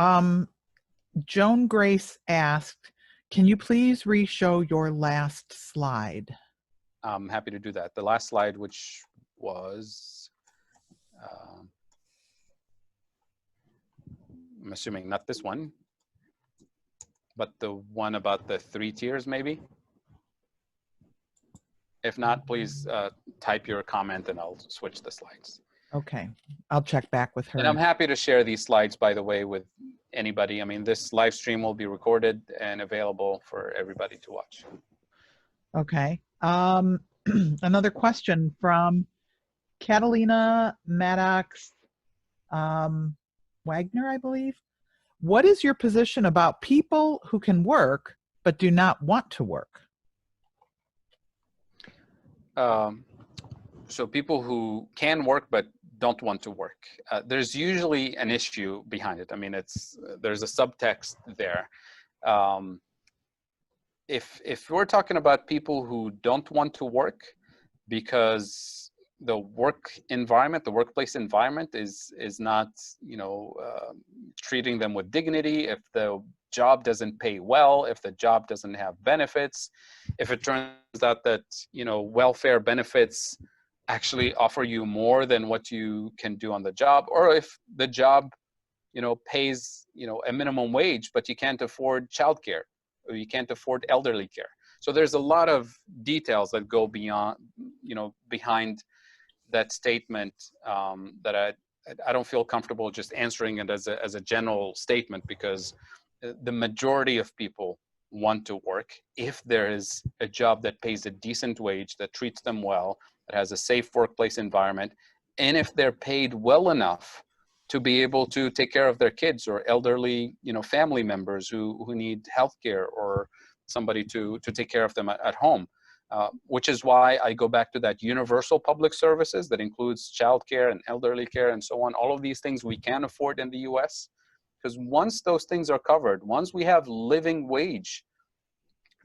Joan Grace asked, can you please re-show your last slide? I'm happy to do that. The last slide, which was, I'm assuming not this one, but the one about the 3 tiers maybe? If not, please type your comment and I'll switch the slides. Okay, I'll check back with her. And I'm happy to share these slides, by the way, with anybody. I mean, this live stream will be recorded and available for everybody to watch. Okay. Another question from Catalina Maddox Wagner, I believe. What is your position about people who can work but do not want to work? So people who can work but don't want to work. There's usually an issue behind it. I mean, there's a subtext there. If we're talking about people who don't want to work because the work environment, the workplace environment is not, treating them with dignity, if the job doesn't pay well, if the job doesn't have benefits, if it turns out that, welfare benefits actually offer you more than what you can do on the job, or if the job, pays, a minimum wage, but you can't afford childcare, or you can't afford elderly care. So there's a lot of details that go beyond, behind that statement that I don't feel comfortable just answering it as a general statement, because the majority of people want to work if there is a job that pays a decent wage, that treats them well, that has a safe workplace environment, and if they're paid well enough to be able to take care of their kids or elderly, family members who need healthcare or somebody to take care of them at home. Which is why I go back to that universal public services that includes childcare and elderly care and so on. All of these things we can afford in the US, because once those things are covered, once we have living wage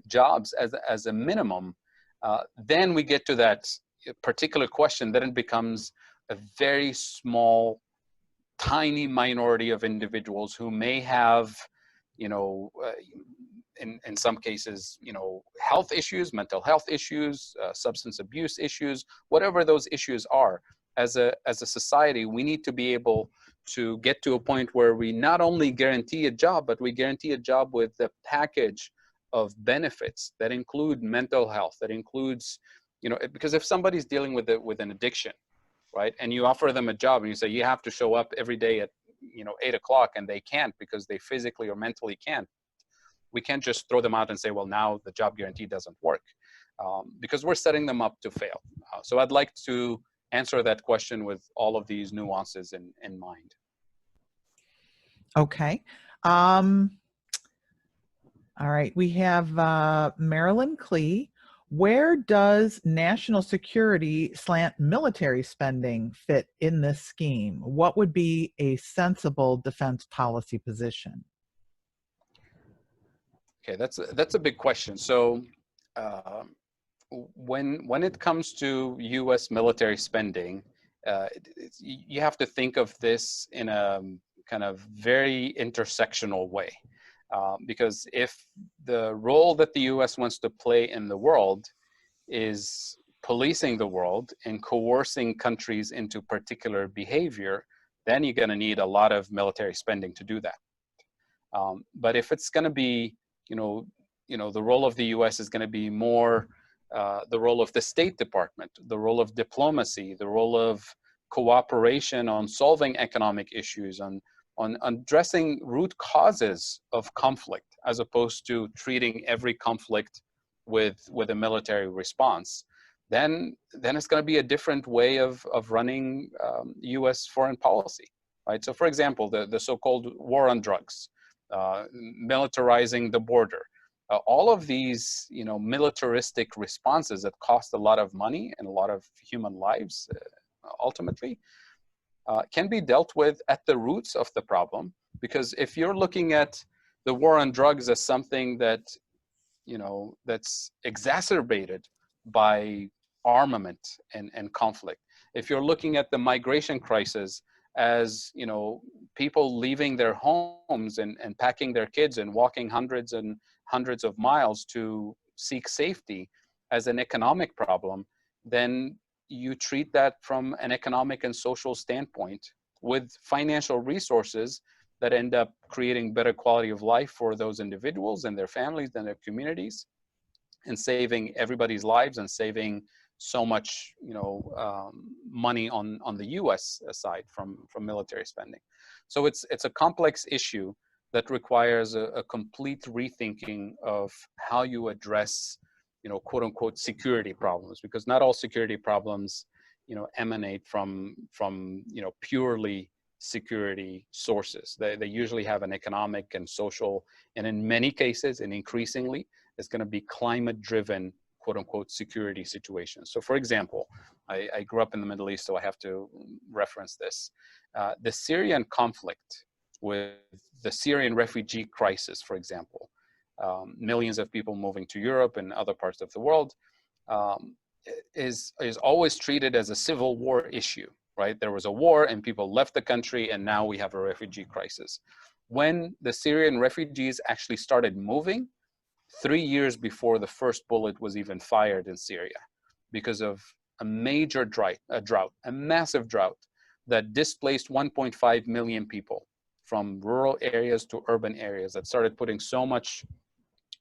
jobs as a minimum, then we get to that particular question. Then it becomes a very small, tiny minority of individuals who may have, in some cases, health issues, mental health issues, substance abuse issues, whatever those issues are. As a society, we need to be able to get to a point where we not only guarantee a job, but we guarantee a job with a package of benefits that include mental health, that includes, because if somebody's dealing with an addiction, right, and you offer them a job and you say you have to show up every day at 8 o'clock, and they can't because they physically or mentally can't, we can't just throw them out and say, well, now the job guarantee doesn't work, because we're setting them up to fail. So I'd like to answer that question with all of these nuances in mind. Okay. All right, we have Marilyn Klee. Where does national security slant military spending fit in this scheme? What would be a sensible defense policy position? Okay, that's a big question. So when it comes to U.S. military spending, you have to think of this in a kind of very intersectional way. Because if the role that the US wants to play in the world is policing the world and coercing countries into particular behavior, then you're going to need a lot of military spending to do that. But if it's going to be, the role of the US is going to be more the role of the State Department, the role of diplomacy, the role of cooperation on solving economic issues, on addressing root causes of conflict, as opposed to treating every conflict with a military response, then it's going to be a different way of running U.S. foreign policy, right? So, for example, the so-called war on drugs, militarizing the border, all of these, militaristic responses that cost a lot of money and a lot of human lives, ultimately, can be dealt with at the roots of the problem. Because if you're looking at the war on drugs as something that, that's exacerbated by armament and conflict, if you're looking at the migration crisis as, people leaving their homes and packing their kids and walking hundreds and hundreds of miles to seek safety as an economic problem, then you treat that from an economic and social standpoint with financial resources that end up creating better quality of life for those individuals and their families and their communities, and saving everybody's lives and saving so much, money on the U.S. side from military spending. So it's a complex issue that requires a complete rethinking of how you address, quote unquote, security problems, because not all security problems, emanate from purely security sources. They usually have an economic and social, and in many cases, and increasingly, it's going to be climate-driven, quote unquote, security situations. So, for example, I grew up in the Middle East, so I have to reference this. The Syrian conflict, with the Syrian refugee crisis, for example, millions of people moving to Europe and other parts of the world, is always treated as a civil war issue, right? There was a war and people left the country, and now we have a refugee crisis. When the Syrian refugees actually started moving, 3 years before the first bullet was even fired in Syria, because of a major drought, a massive drought that displaced 1.5 million people from rural areas to urban areas, that started putting so much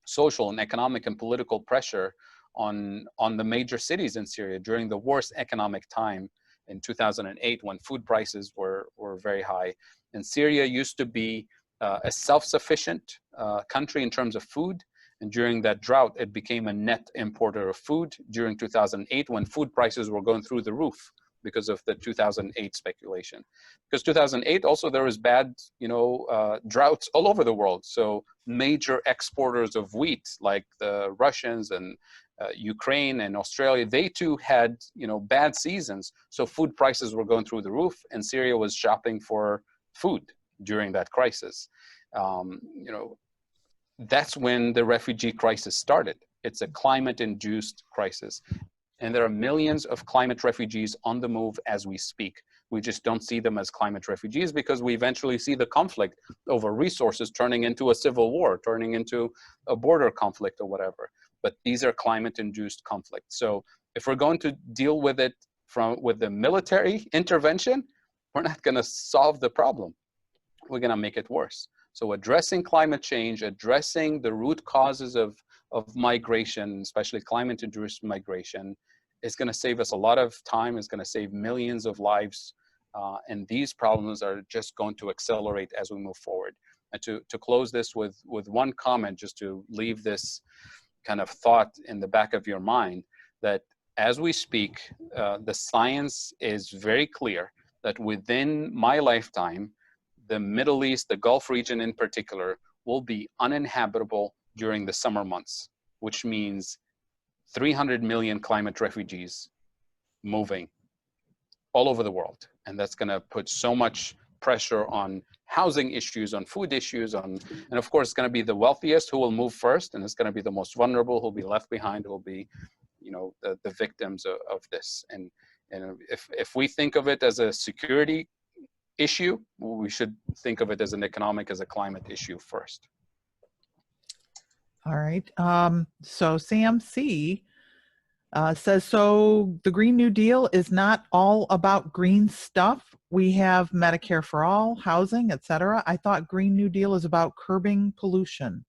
social and economic and political pressure on the major cities in Syria during the worst economic time in 2008, when food prices were very high. And Syria used to be a self-sufficient country in terms of food. And during that drought, it became a net importer of food during 2008, when food prices were going through the roof because of the 2008 speculation. Because 2008 also, there was bad, droughts all over the world. So major exporters of wheat, like the Russians and Ukraine and Australia, they too had, bad seasons. So food prices were going through the roof, and Syria was shopping for food during that crisis. That's when the refugee crisis started. It's a climate-induced crisis. And there are millions of climate refugees on the move as we speak. We just don't see them as climate refugees, because we eventually see the conflict over resources turning into a civil war, turning into a border conflict or whatever. But these are climate-induced conflicts. So if we're going to deal with it with the military intervention, we're not going to solve the problem. We're going to make it worse. So addressing climate change, addressing the root causes of migration, especially climate-induced migration, is going to save us a lot of time, is going to save millions of lives, and these problems are just going to accelerate as we move forward. And to close this with one comment, just to leave this kind of thought in the back of your mind, that as we speak, the science is very clear that within my lifetime, the Middle East, the Gulf region in particular, will be uninhabitable during the summer months, which means 300 million climate refugees moving all over the world. And that's going to put so much pressure on housing issues, on food issues, and of course, it's going to be the wealthiest who will move first, and it's going to be the most vulnerable who will be left behind, who will be, the victims of this. And if we think of it as a security issue, we should think of it as an economic, as a climate issue first. All right. So Sam C. Says, so the Green New Deal is not all about green stuff. We have Medicare for all, housing, etc. I thought Green New Deal is about curbing pollution.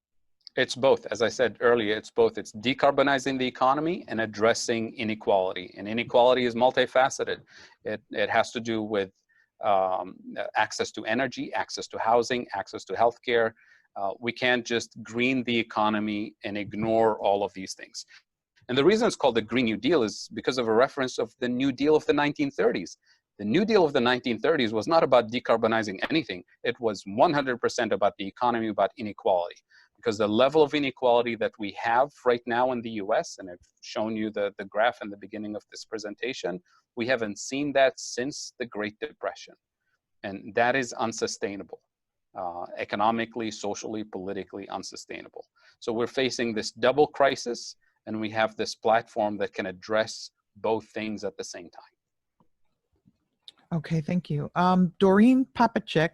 It's both. As I said earlier, it's both. It's decarbonizing the economy and addressing inequality. And inequality is multifaceted. It has to do with access to energy, access to housing, access to healthcare. We can't just green the economy and ignore all of these things. And the reason it's called the Green New Deal is because of a reference of the New Deal of the 1930s. The New Deal of the 1930s was not about decarbonizing anything. It was 100% about the economy, about inequality. Because the level of inequality that we have right now in the US, and I've shown you the graph in the beginning of this presentation, we haven't seen that since the Great Depression. And that is unsustainable. Economically, socially, politically unsustainable. So we're facing this double crisis, and we have this platform that can address both things at the same time. Okay, thank you. Doreen Papachek,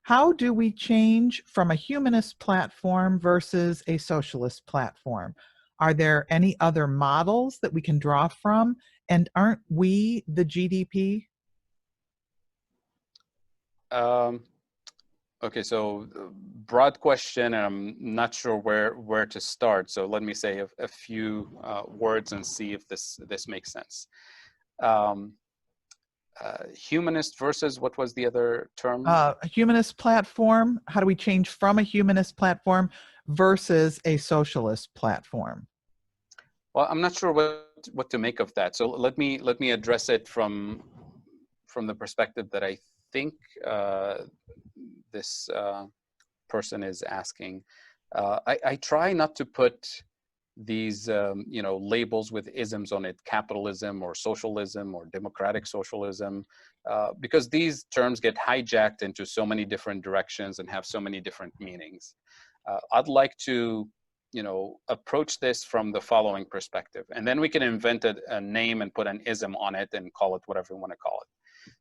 how do we change from a humanist platform versus a socialist platform? Are there any other models that we can draw from? And aren't we the GDP? Okay, so broad question, and I'm not sure where to start. So let me say a few words and see if this makes sense. Humanist versus, what was the other term? A humanist platform. How do we change from a humanist platform versus a socialist platform? Well, I'm not sure what to make of that. So let me address it from the perspective that I think this person is asking. I try not to put these labels with isms on it, capitalism or socialism or democratic socialism, because these terms get hijacked into so many different directions and have so many different meanings. I'd like to approach this from the following perspective, and then we can invent a name and put an ism on it and call it whatever we want to call it.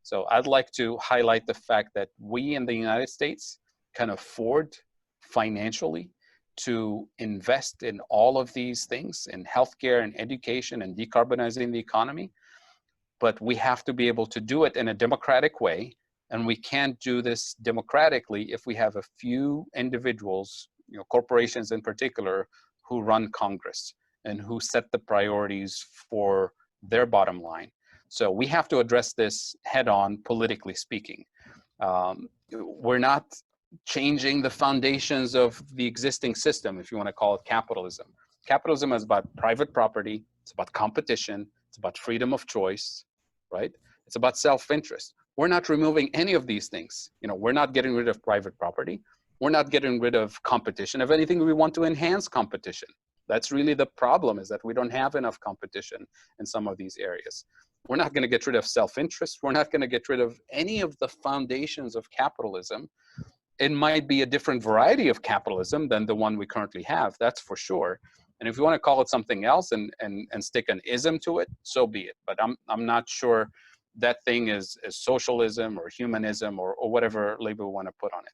So I'd like to highlight the fact that we in the United States can afford financially to invest in all of these things, in healthcare and education and decarbonizing the economy, but we have to be able to do it in a democratic way. And we can't do this democratically if we have a few individuals, corporations in particular, who run Congress and who set the priorities for their bottom line. So we have to address this head on, politically speaking. We're not changing the foundations of the existing system, if you want to call it capitalism. Capitalism is about private property, it's about competition, it's about freedom of choice, right? It's about self-interest. We're not removing any of these things. We're not getting rid of private property. We're not getting rid of competition. If anything, we want to enhance competition. That's really the problem, is that we don't have enough competition in some of these areas. We're not going to get rid of self-interest. We're not going to get rid of any of the foundations of capitalism. It might be a different variety of capitalism than the one we currently have, that's for sure. And if you want to call it something else and stick an ism to it, so be it. But I'm not sure that thing is socialism or humanism or whatever label we want to put on it.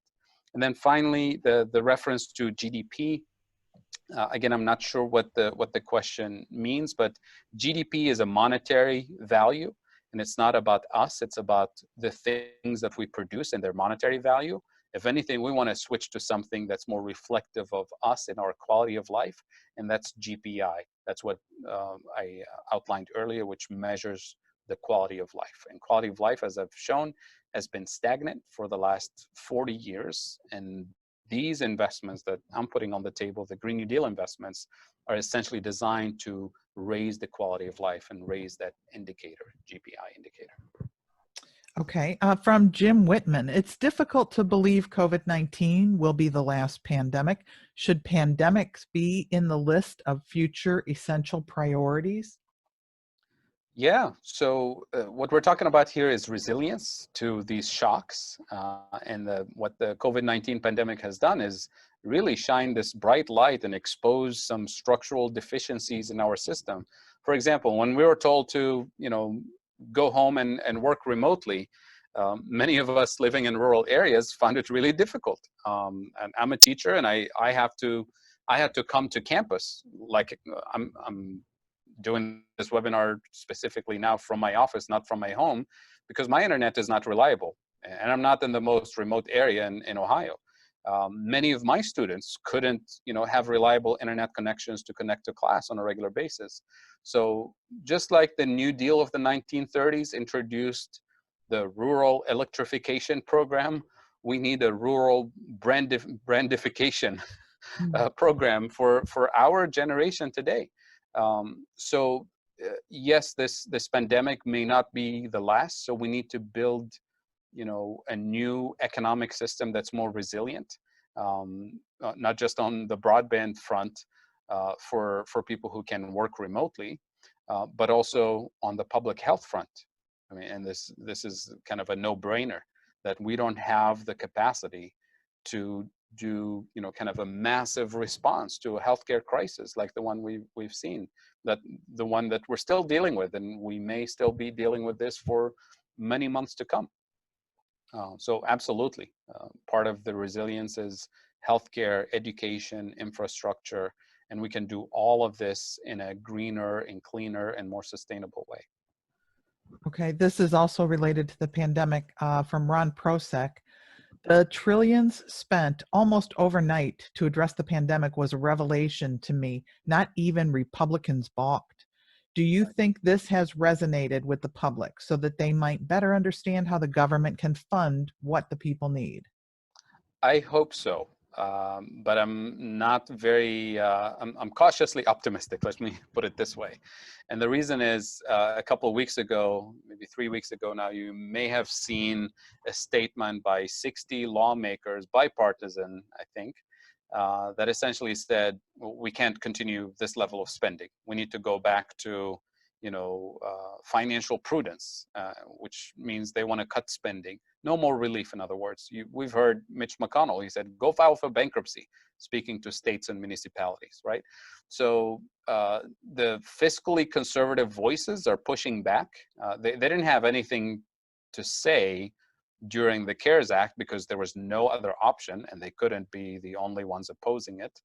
And then finally, the reference to GDP. Again, I'm not sure what the question means, but GDP is a monetary value, and it's not about us. It's about the things that we produce and their monetary value. If anything, we want to switch to something that's more reflective of us in our quality of life, and that's GPI. That's what I outlined earlier, which measures the quality of life. And quality of life, as I've shown, has been stagnant for the last 40 years. And these investments that I'm putting on the table, the Green New Deal investments, are essentially designed to raise the quality of life and raise that indicator, GPI indicator. Okay, from Jim Whitman, it's difficult to believe COVID-19 will be the last pandemic. Should pandemics be in the list of future essential priorities? Yeah, so what we're talking about here is resilience to these shocks. And what the COVID-19 pandemic has done is really shine this bright light and expose some structural deficiencies in our system. For example, when we were told to, go home and work remotely, many of us living in rural areas found it really difficult. And I'm a teacher, and I had to come to campus. Like I'm doing this webinar specifically now from my office, not from my home, because my internet is not reliable. And I'm not in the most remote area in Ohio. Many of my students couldn't, have reliable internet connections to connect to class on a regular basis. So just like the New Deal of the 1930s introduced the rural electrification program, we need a rural brandification program for our generation today. Yes, this pandemic may not be the last, so we need to build, a new economic system that's more resilient, not just on the broadband front for people who can work remotely, but also on the public health front. I mean, and this is kind of a no-brainer that we don't have the capacity to do, kind of a massive response to a healthcare crisis like the one we've seen, that the one that we're still dealing with, and we may still be dealing with this for many months to come. So absolutely, part of the resilience is healthcare, education, infrastructure, and we can do all of this in a greener and cleaner and more sustainable way. Okay, this is also related to the pandemic from Ron Prosek. The trillions spent almost overnight to address the pandemic was a revelation to me. Not even Republicans balked. Do you think this has resonated with the public so that they might better understand how the government can fund what the people need? I hope so, but I'm not very. I'm cautiously optimistic. Let me put it this way, and the reason is a couple of weeks ago, maybe 3 weeks ago now, you may have seen a statement by 60 lawmakers, bipartisan, I think, that essentially said we can't continue this level of spending. We need to go back to financial prudence, which means they want to cut spending. No more relief, in other words. We've heard Mitch McConnell, he said, go file for bankruptcy, speaking to states and municipalities, right? So the fiscally conservative voices are pushing back. They didn't have anything to say during the CARES Act because there was no other option and they couldn't be the only ones opposing it.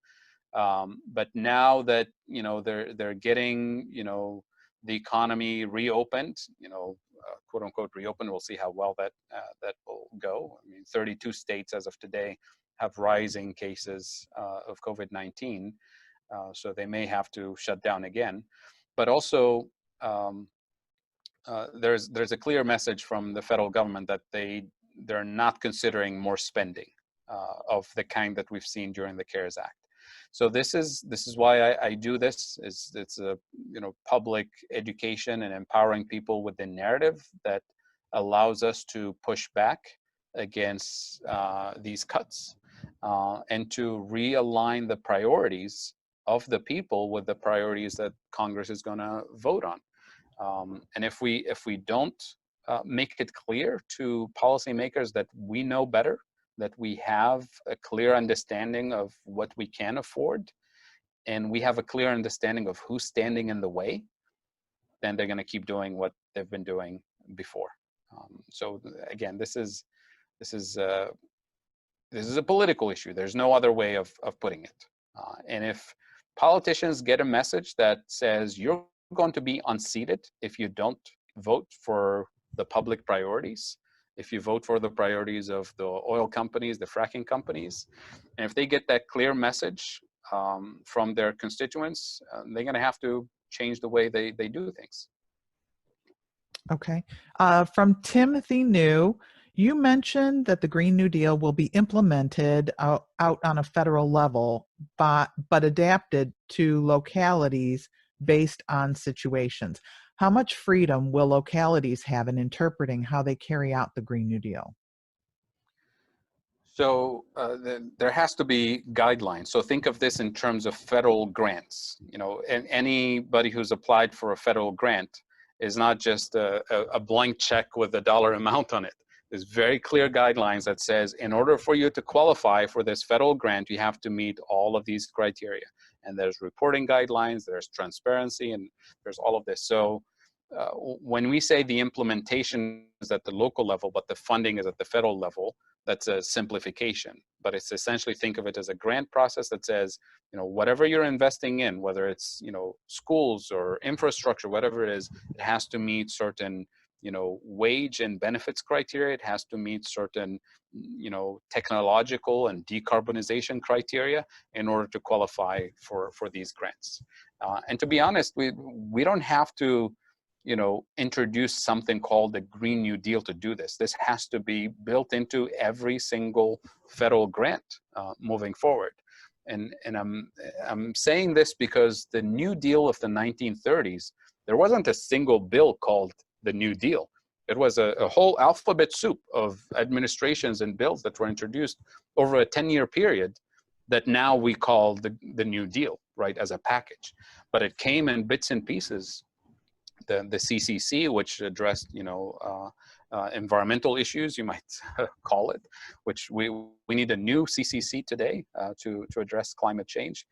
But now that, they're getting, the economy reopened, quote unquote reopened. We'll see how well that will go. I mean, 32 states as of today have rising cases of COVID-19, so they may have to shut down again. But also, there's a clear message from the federal government that they're not considering more spending of the kind that we've seen during the CARES Act. So this is why I do this. It's a public education and empowering people with the narrative that allows us to push back against these cuts and to realign the priorities of the people with the priorities that Congress is going to vote on. And if we don't make it clear to policymakers that we know better, that we have a clear understanding of what we can afford, and we have a clear understanding of who's standing in the way, then they're going to keep doing what they've been doing before. So again, this is a political issue. There's no other way of putting it. And if politicians get a message that says you're going to be unseated if you don't vote for the public priorities, if you vote for the priorities of the oil companies, the fracking companies, and if they get that clear message from their constituents, they're going to have to change the way they do things. Okay. From Timothy New, you mentioned that the Green New Deal will be implemented out on a federal level, but adapted to localities based on situations. How much freedom will localities have in interpreting how they carry out the Green New Deal? So there has to be guidelines. So think of this in terms of federal grants. You know, and anybody who's applied for a federal grant is not just a blank check with a dollar amount on it. There's very clear guidelines that says in order for you to qualify for this federal grant, you have to meet all of these criteria. And there's reporting guidelines, there's transparency, and there's all of this. So when we say the implementation is at the local level, but the funding is at the federal level, that's a simplification. But it's essentially, think of it as a grant process that says, you know, whatever you're investing in, whether it's, you know, schools or infrastructure, whatever it is, it has to meet certain, you know, wage and benefits criteria. It has to meet certain, you know, technological and decarbonization criteria in order to qualify for these grants. And to be honest, we don't have to, you know, introduce something called the Green New Deal to do this. This has to be built into every single federal grant moving forward. And I'm saying this because the New Deal of the 1930s, there wasn't a single bill called the New Deal. It was a whole alphabet soup of administrations and bills that were introduced over a 10-year period that now we call the New Deal, right, as a package. But it came in bits and pieces. The CCC, which addressed, you know, environmental issues, you might call it, which we need a new CCC today to address climate change.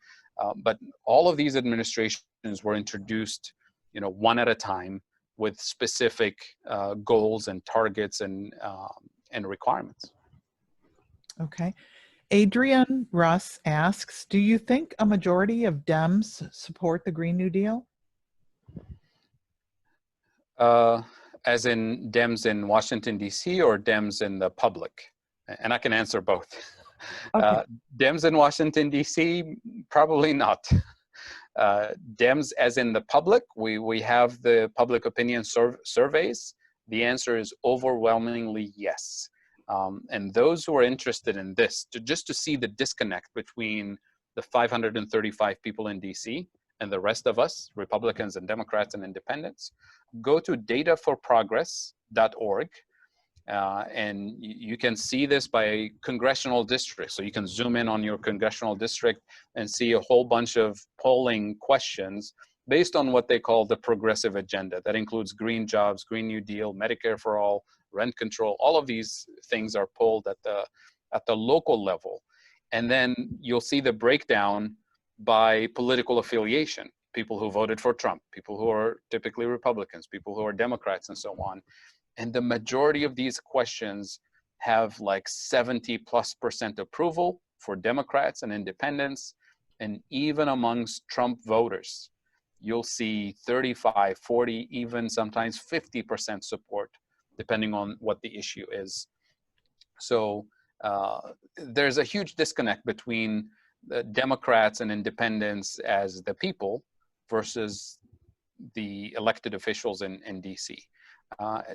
But all of these administrations were introduced, you know, one at a time with specific goals and targets and requirements. Okay. Adrian Russ asks, do you think a majority of Dems support the Green New Deal? As in Dems in Washington, D.C., or Dems in the public? And I can answer both. Okay. Dems in Washington, D.C., probably not. Dems as in the public, we have the public opinion surveys. The answer is overwhelmingly yes. And those who are interested in this, just to see the disconnect between the 535 people in D.C. and the rest of us, Republicans and Democrats and independents, go to dataforprogress.org, and you can see this by congressional district. So you can zoom in on your congressional district and see a whole bunch of polling questions based on what they call the progressive agenda. That includes green jobs, Green New Deal, Medicare for all, rent control. All of these things are polled at the local level. And then you'll see the breakdown by political affiliation. People who voted for Trump, people who are typically Republicans, people who are Democrats, and so on. And the majority of these questions have like 70+% approval for Democrats and independents. And even amongst Trump voters, you'll see 35, 40, even sometimes 50% support, depending on what the issue is. So there's a huge disconnect between the Democrats and independents as the people versus the elected officials in DC.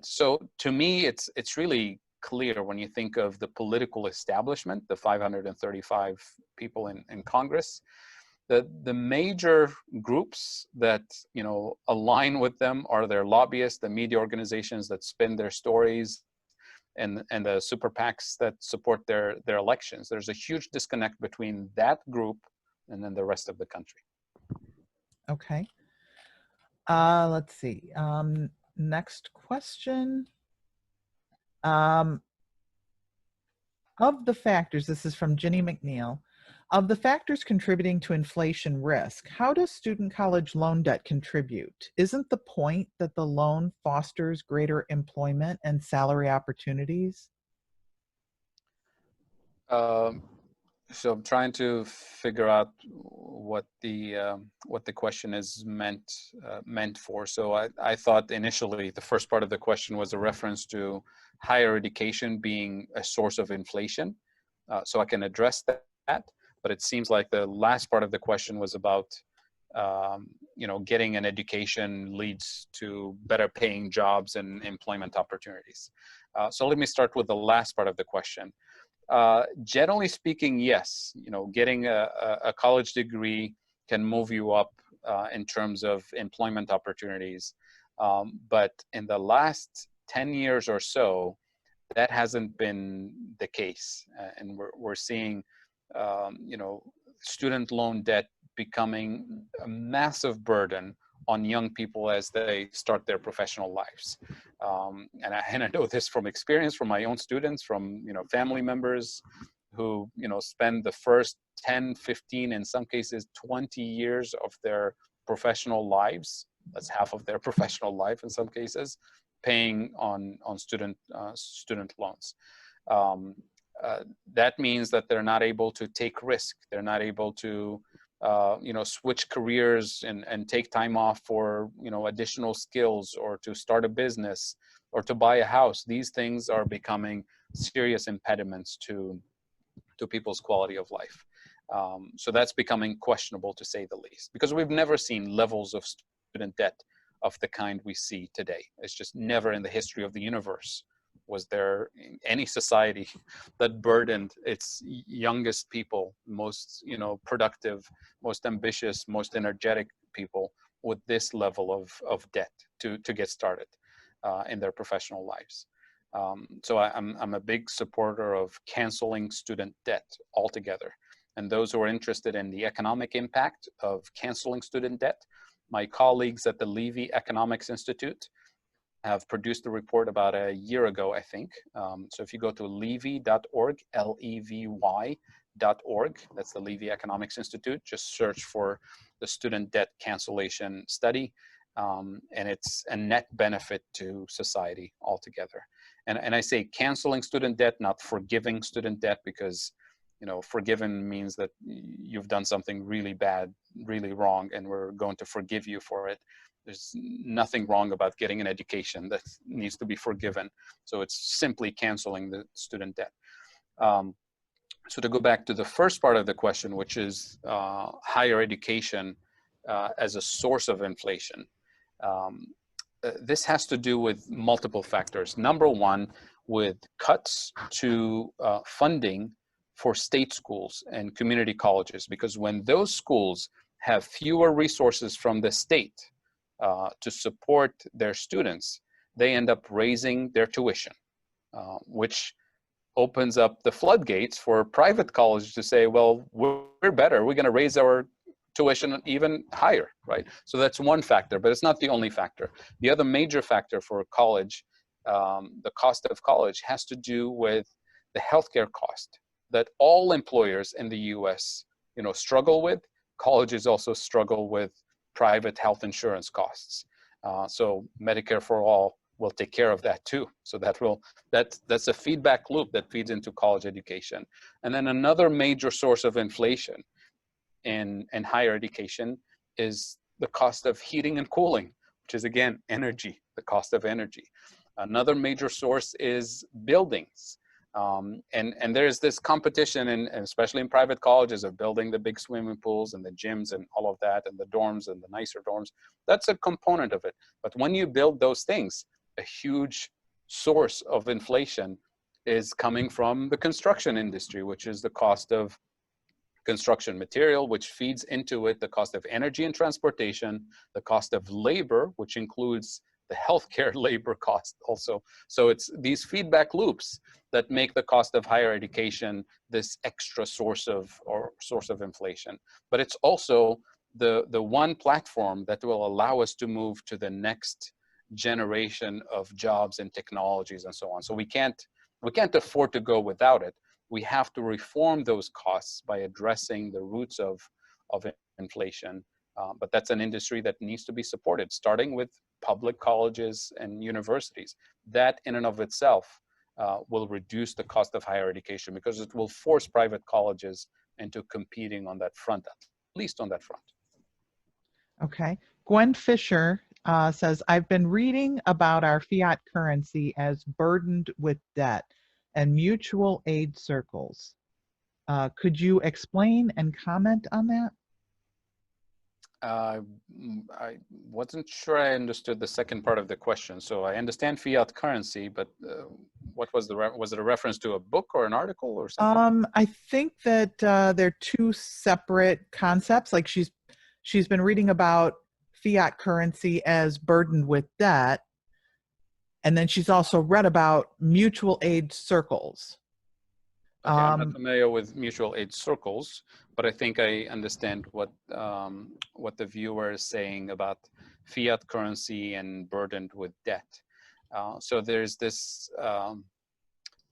So to me, it's really clear when you think of the political establishment, the 535 people in Congress, the major groups that, you know, align with them are their lobbyists, the media organizations that spin their stories, and the super PACs that support their elections. There's a huge disconnect between that group and then the rest of the country. Okay. Let's see. Next question. Of the factors, this is from Ginny McNeil, of the factors contributing to inflation risk, how does student college loan debt contribute? Isn't the point that the loan fosters greater employment and salary opportunities? So I'm trying to figure out what the question is meant for. So I thought initially the first part of the question was a reference to higher education being a source of inflation. So I can address that, but it seems like the last part of the question was about you know, getting an education leads to better paying jobs and employment opportunities. So let me start with the last part of the question. Generally speaking, yes. You know, getting a college degree can move you up in terms of employment opportunities. But in the last 10 years or so, that hasn't been the case. And we're seeing, student loan debt becoming a massive burden on young people as they start their professional lives. And I know this from experience from my own students, from, family members who, spend the first 10, 15, in some cases, 20 years of their professional lives. That's half of their professional life in some cases, paying on student loans. That means that they're not able to take risk. They're not able to switch careers and take time off for additional skills, or to start a business, or to buy a house. These things are becoming serious impediments to people's quality of life. So that's becoming questionable, to say the least, because we've never seen levels of student debt of the kind we see today. It's just never in the history of the universe was there any society that burdened its youngest people, most productive, most ambitious, most energetic people with this level of debt to get started in their professional lives. So I'm a big supporter of canceling student debt altogether. And those who are interested in the economic impact of canceling student debt, my colleagues at the Levy Economics Institute have produced a report about a year ago, I think. So if you go to levy.org, Levy.org, that's the Levy Economics Institute, just search for the student debt cancellation study. And it's a net benefit to society altogether. And I say canceling student debt, not forgiving student debt, because forgiven means that you've done something really bad, really wrong, and we're going to forgive you for it. There's nothing wrong about getting an education that needs to be forgiven. So it's simply canceling the student debt. So to go back to the first part of the question, which is higher education as a source of inflation. This has to do with multiple factors. Number one, with cuts to funding for state schools and community colleges, because when those schools have fewer resources from the state to support their students, they end up raising their tuition, which opens up the floodgates for private colleges to say, well, we're better, we're going to raise our tuition even higher, right? So that's one factor, but it's not the only factor. The other major factor for college, the cost of college, has to do with the healthcare cost that all employers in the US, struggle with. Colleges also struggle with private health insurance costs. So Medicare for all will take care of that too. So that's a feedback loop that feeds into college education. And then another major source of inflation in higher education is the cost of heating and cooling, which is again energy, the cost of energy. Another major source is buildings. And there's this competition, and especially in private colleges, of building the big swimming pools and the gyms and all of that, and the dorms and the nicer dorms. That's a component of it. But when you build those things, a huge source of inflation is coming from the construction industry, which is the cost of construction material, which feeds into it the cost of energy and transportation, the cost of labor, which includes the healthcare labor cost also. So it's these feedback loops that make the cost of higher education this extra source of inflation. But it's also the one platform that will allow us to move to the next generation of jobs and technologies and so on. So we can't afford to go without it. We have to reform those costs by addressing the roots of inflation. But that's an industry that needs to be supported, starting with public colleges and universities. That in and of itself will reduce the cost of higher education, because it will force private colleges into competing on that front, at least on that front. Okay. Gwen Fisher says, I've been reading about our fiat currency as burdened with debt and mutual aid circles. Could you explain and comment on that? I wasn't sure I understood the second part of the question. So I understand fiat currency, but what was was it a reference to a book or an article or something? I think that they're two separate concepts. Like she's been reading about fiat currency as burdened with debt. And then she's also read about mutual aid circles. Okay, I'm not familiar with mutual aid circles, but I think I understand what the viewer is saying about fiat currency and burdened with debt. So there's this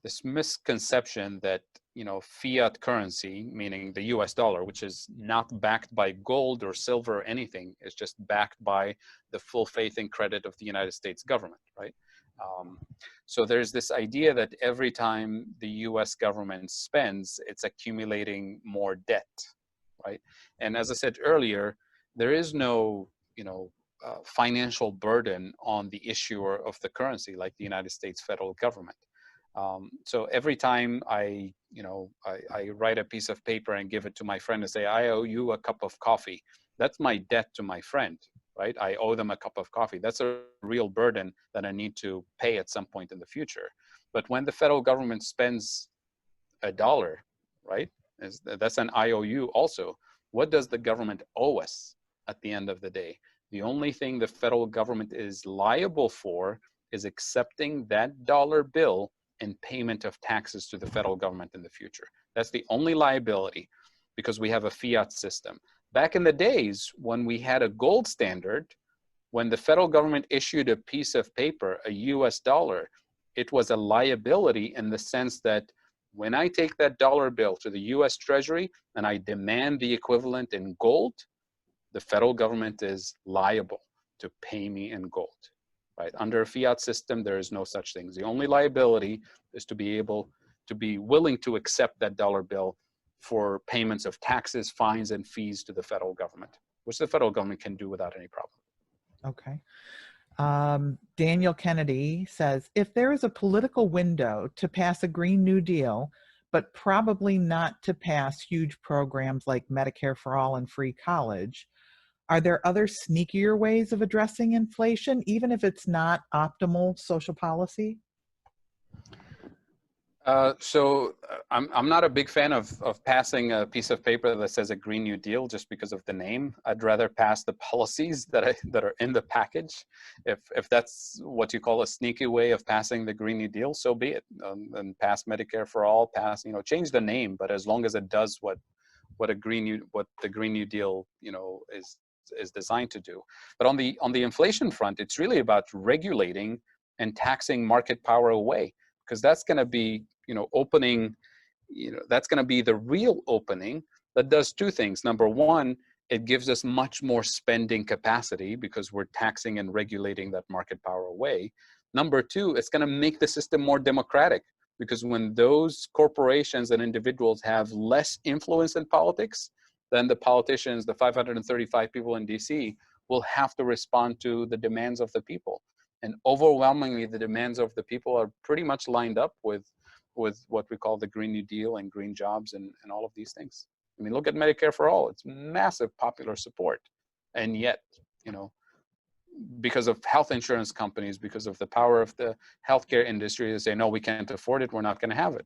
this misconception that fiat currency, meaning the U.S. dollar, which is not backed by gold or silver or anything, is just backed by the full faith and credit of the United States government, right? So there's this idea that every time the US government spends, it's accumulating more debt, right? And as I said earlier, there is no, financial burden on the issuer of the currency like the United States federal government. So every time I write a piece of paper and give it to my friend and say, I owe you a cup of coffee, that's my debt to my friend, right? I owe them a cup of coffee. That's a real burden that I need to pay at some point in the future. But when the federal government spends $1, right, that's an IOU also. What does the government owe us at the end of the day? The only thing the federal government is liable for is accepting that dollar bill and payment of taxes to the federal government in the future. That's the only liability, because we have a fiat system. Back in the days when we had a gold standard, when the federal government issued a piece of paper, a US dollar, it was a liability in the sense that when I take that dollar bill to the US Treasury and I demand the equivalent in gold, the federal government is liable to pay me in gold. Right? Under a fiat system, there is no such thing. The only liability is to be able to be willing to accept that dollar bill for payments of taxes, fines, and fees to the federal government, which the federal government can do without any problem. Okay. Daniel Kennedy says, if there is a political window to pass a Green New Deal, but probably not to pass huge programs like Medicare for All and free college, are there other sneakier ways of addressing inflation, even if it's not optimal social policy? I'm not a big fan of passing a piece of paper that says a Green New Deal just because of the name. I'd rather pass the policies that are in the package. If that's what you call a sneaky way of passing the Green New Deal, so be it. And pass Medicare for All, change the name, but as long as it does what the Green New Deal is designed to do. But on the inflation front, it's really about regulating and taxing market power away, because that's going to be opening, that's going to be the real opening that does two things. Number one, it gives us much more spending capacity because we're taxing and regulating that market power away. Number two, it's going to make the system more democratic, because when those corporations and individuals have less influence in politics, then the politicians, the 535 people in DC, will have to respond to the demands of the people. And overwhelmingly, the demands of the people are pretty much lined up with what we call the Green New Deal and green jobs and all of these things. I mean, look at Medicare for All. It's massive popular support. And yet, because of health insurance companies, because of the power of the healthcare industry, they say, no, we can't afford it. We're not going to have it.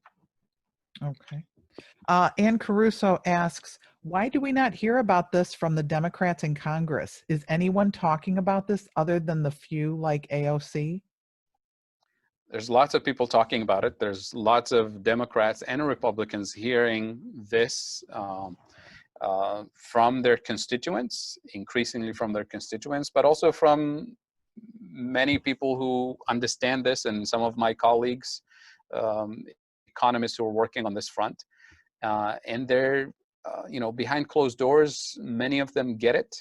Okay. Ann Caruso asks, why do we not hear about this from the Democrats in Congress? Is anyone talking about this other than the few like AOC? There's lots of people talking about it. There's lots of Democrats and Republicans hearing this from their constituents, increasingly from their constituents, but also from many people who understand this, and some of my colleagues, economists who are working on this front. And they're, behind closed doors, many of them get it,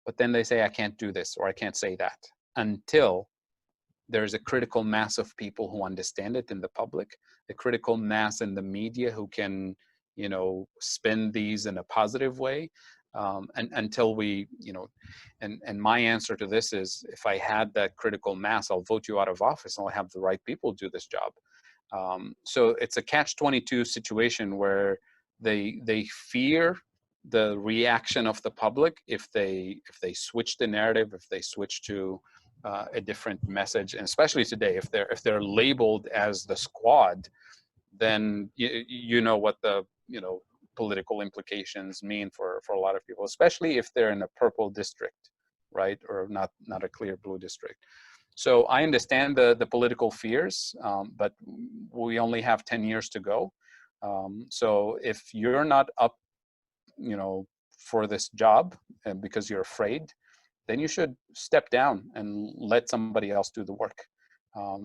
but then they say, I can't do this or I can't say that until there's a critical mass of people who understand it in the public, a critical mass in the media who can, spin these in a positive way. And until we, and my answer to this is, if I had that critical mass, I'll vote you out of office and I'll have the right people do this job. So it's a catch-22 situation where they fear the reaction of the public if they switch the narrative, if they switch to a different message, and especially today, if they're labeled as the squad, then you know what the political implications mean for a lot of people, especially if they're in a purple district. right? Or not a clear blue district. So I understand the political fears, but we only have 10 years to go. So if you're not up, for this job and because you're afraid, then you should step down and let somebody else do the work.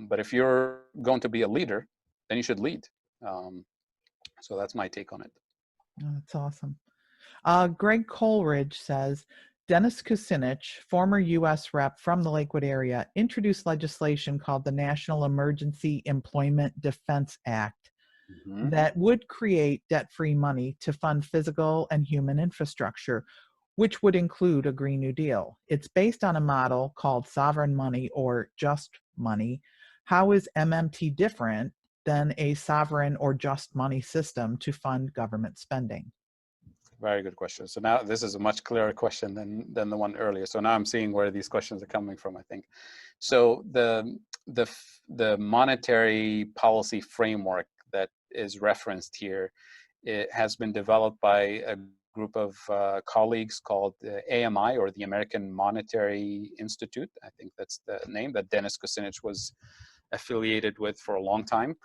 But if you're going to be a leader, then you should lead. So that's my take on it. Oh, that's awesome. Greg Coleridge says, Dennis Kucinich, former U.S. rep from the Lakewood area, introduced legislation called the National Emergency Employment Defense Act that would create debt-free money to fund physical and human infrastructure, which would include a Green New Deal. It's based on a model called sovereign money or just money. How is MMT different than a sovereign or just money system to fund government spending? Very good question. So now this is a much clearer question than the one earlier. So now I'm seeing where these questions are coming from, I think. So the monetary policy framework that is referenced here, it has been developed by a group of colleagues called the AMI, or the American Monetary Institute. I think that's the name that Dennis Kucinich was affiliated with for a long time.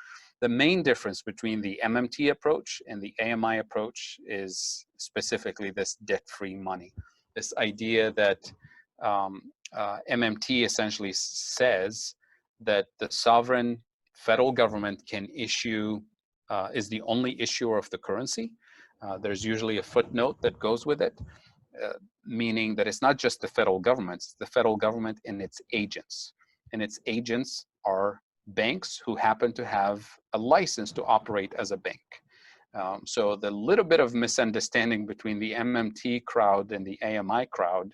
The main difference between the MMT approach and the AMI approach is specifically this debt-free money. This idea that MMT essentially says that the sovereign federal government can issue, is the only issuer of the currency. There's usually a footnote that goes with it, meaning that it's not just the federal government, it's the federal government and its agents. And its agents are banks who happen to have a license to operate as a bank. So the little bit of misunderstanding between the MMT crowd and the AMI crowd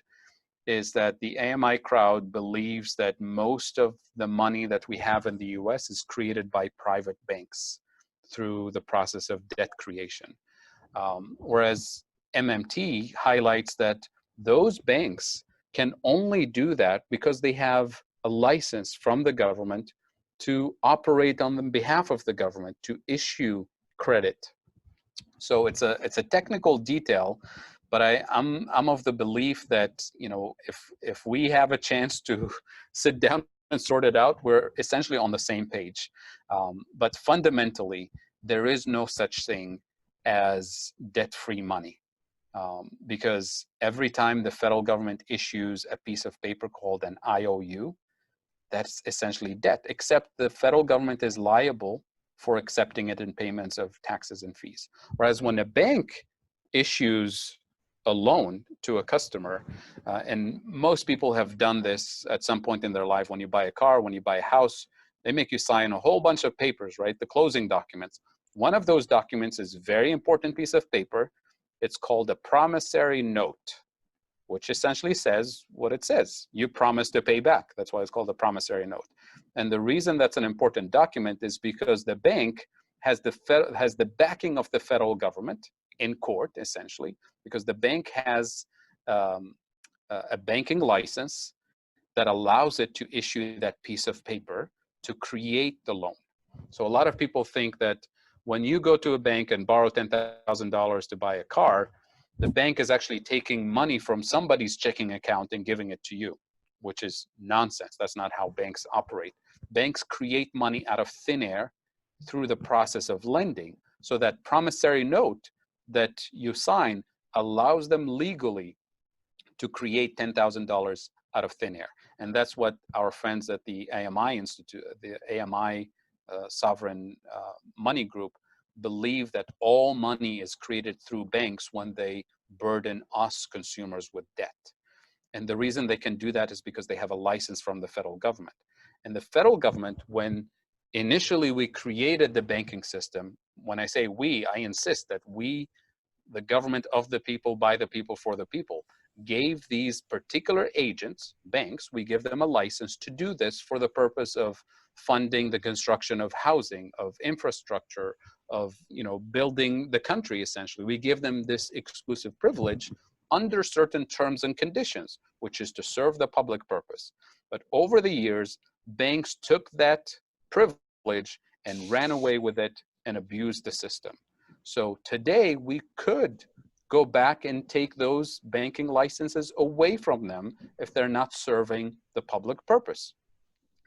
is that the AMI crowd believes that most of the money that we have in the US is created by private banks through the process of debt creation. Whereas MMT highlights that those banks can only do that because they have a license from the government to operate on the behalf of the government, to issue credit. So it's a technical detail, but I'm of the belief that, if we have a chance to sit down and sort it out, we're essentially on the same page. But fundamentally, there is no such thing as debt-free money, because every time the federal government issues a piece of paper called an IOU, that's essentially debt, except the federal government is liable for accepting it in payments of taxes and fees. Whereas when a bank issues a loan to a customer, and most people have done this at some point in their life, when you buy a car, when you buy a house, they make you sign a whole bunch of papers, right? The closing documents. One of those documents is a very important piece of paper. It's called a promissory note, which essentially says what it says. You promise to pay back. That's why it's called a promissory note. And the reason that's an important document is because the bank has the backing of the federal government in court, essentially, because the bank has a banking license that allows it to issue that piece of paper to create the loan. So a lot of people think that when you go to a bank and borrow $10,000 to buy a car, the bank is actually taking money from somebody's checking account and giving it to you, which is nonsense. That's not how banks operate. Banks create money out of thin air through the process of lending. So that promissory note that you sign allows them legally to create $10,000 out of thin air. And that's what our friends at the AMI Institute, the AMI Sovereign Money Group, believe that all money is created through banks when they burden us consumers with debt. And the reason they can do that is because they have a license from the federal government. And the federal government, when initially we created the banking system, when I say we, I insist that we, the government of the people, by the people, for the people, gave these particular agents, banks, we give them a license to do this for the purpose of funding the construction of housing, of infrastructure, of building the country, essentially. We give them this exclusive privilege under certain terms and conditions, which is to serve the public purpose. But over the years, banks took that privilege and ran away with it and abused the system. So today we could go back and take those banking licenses away from them if they're not serving the public purpose.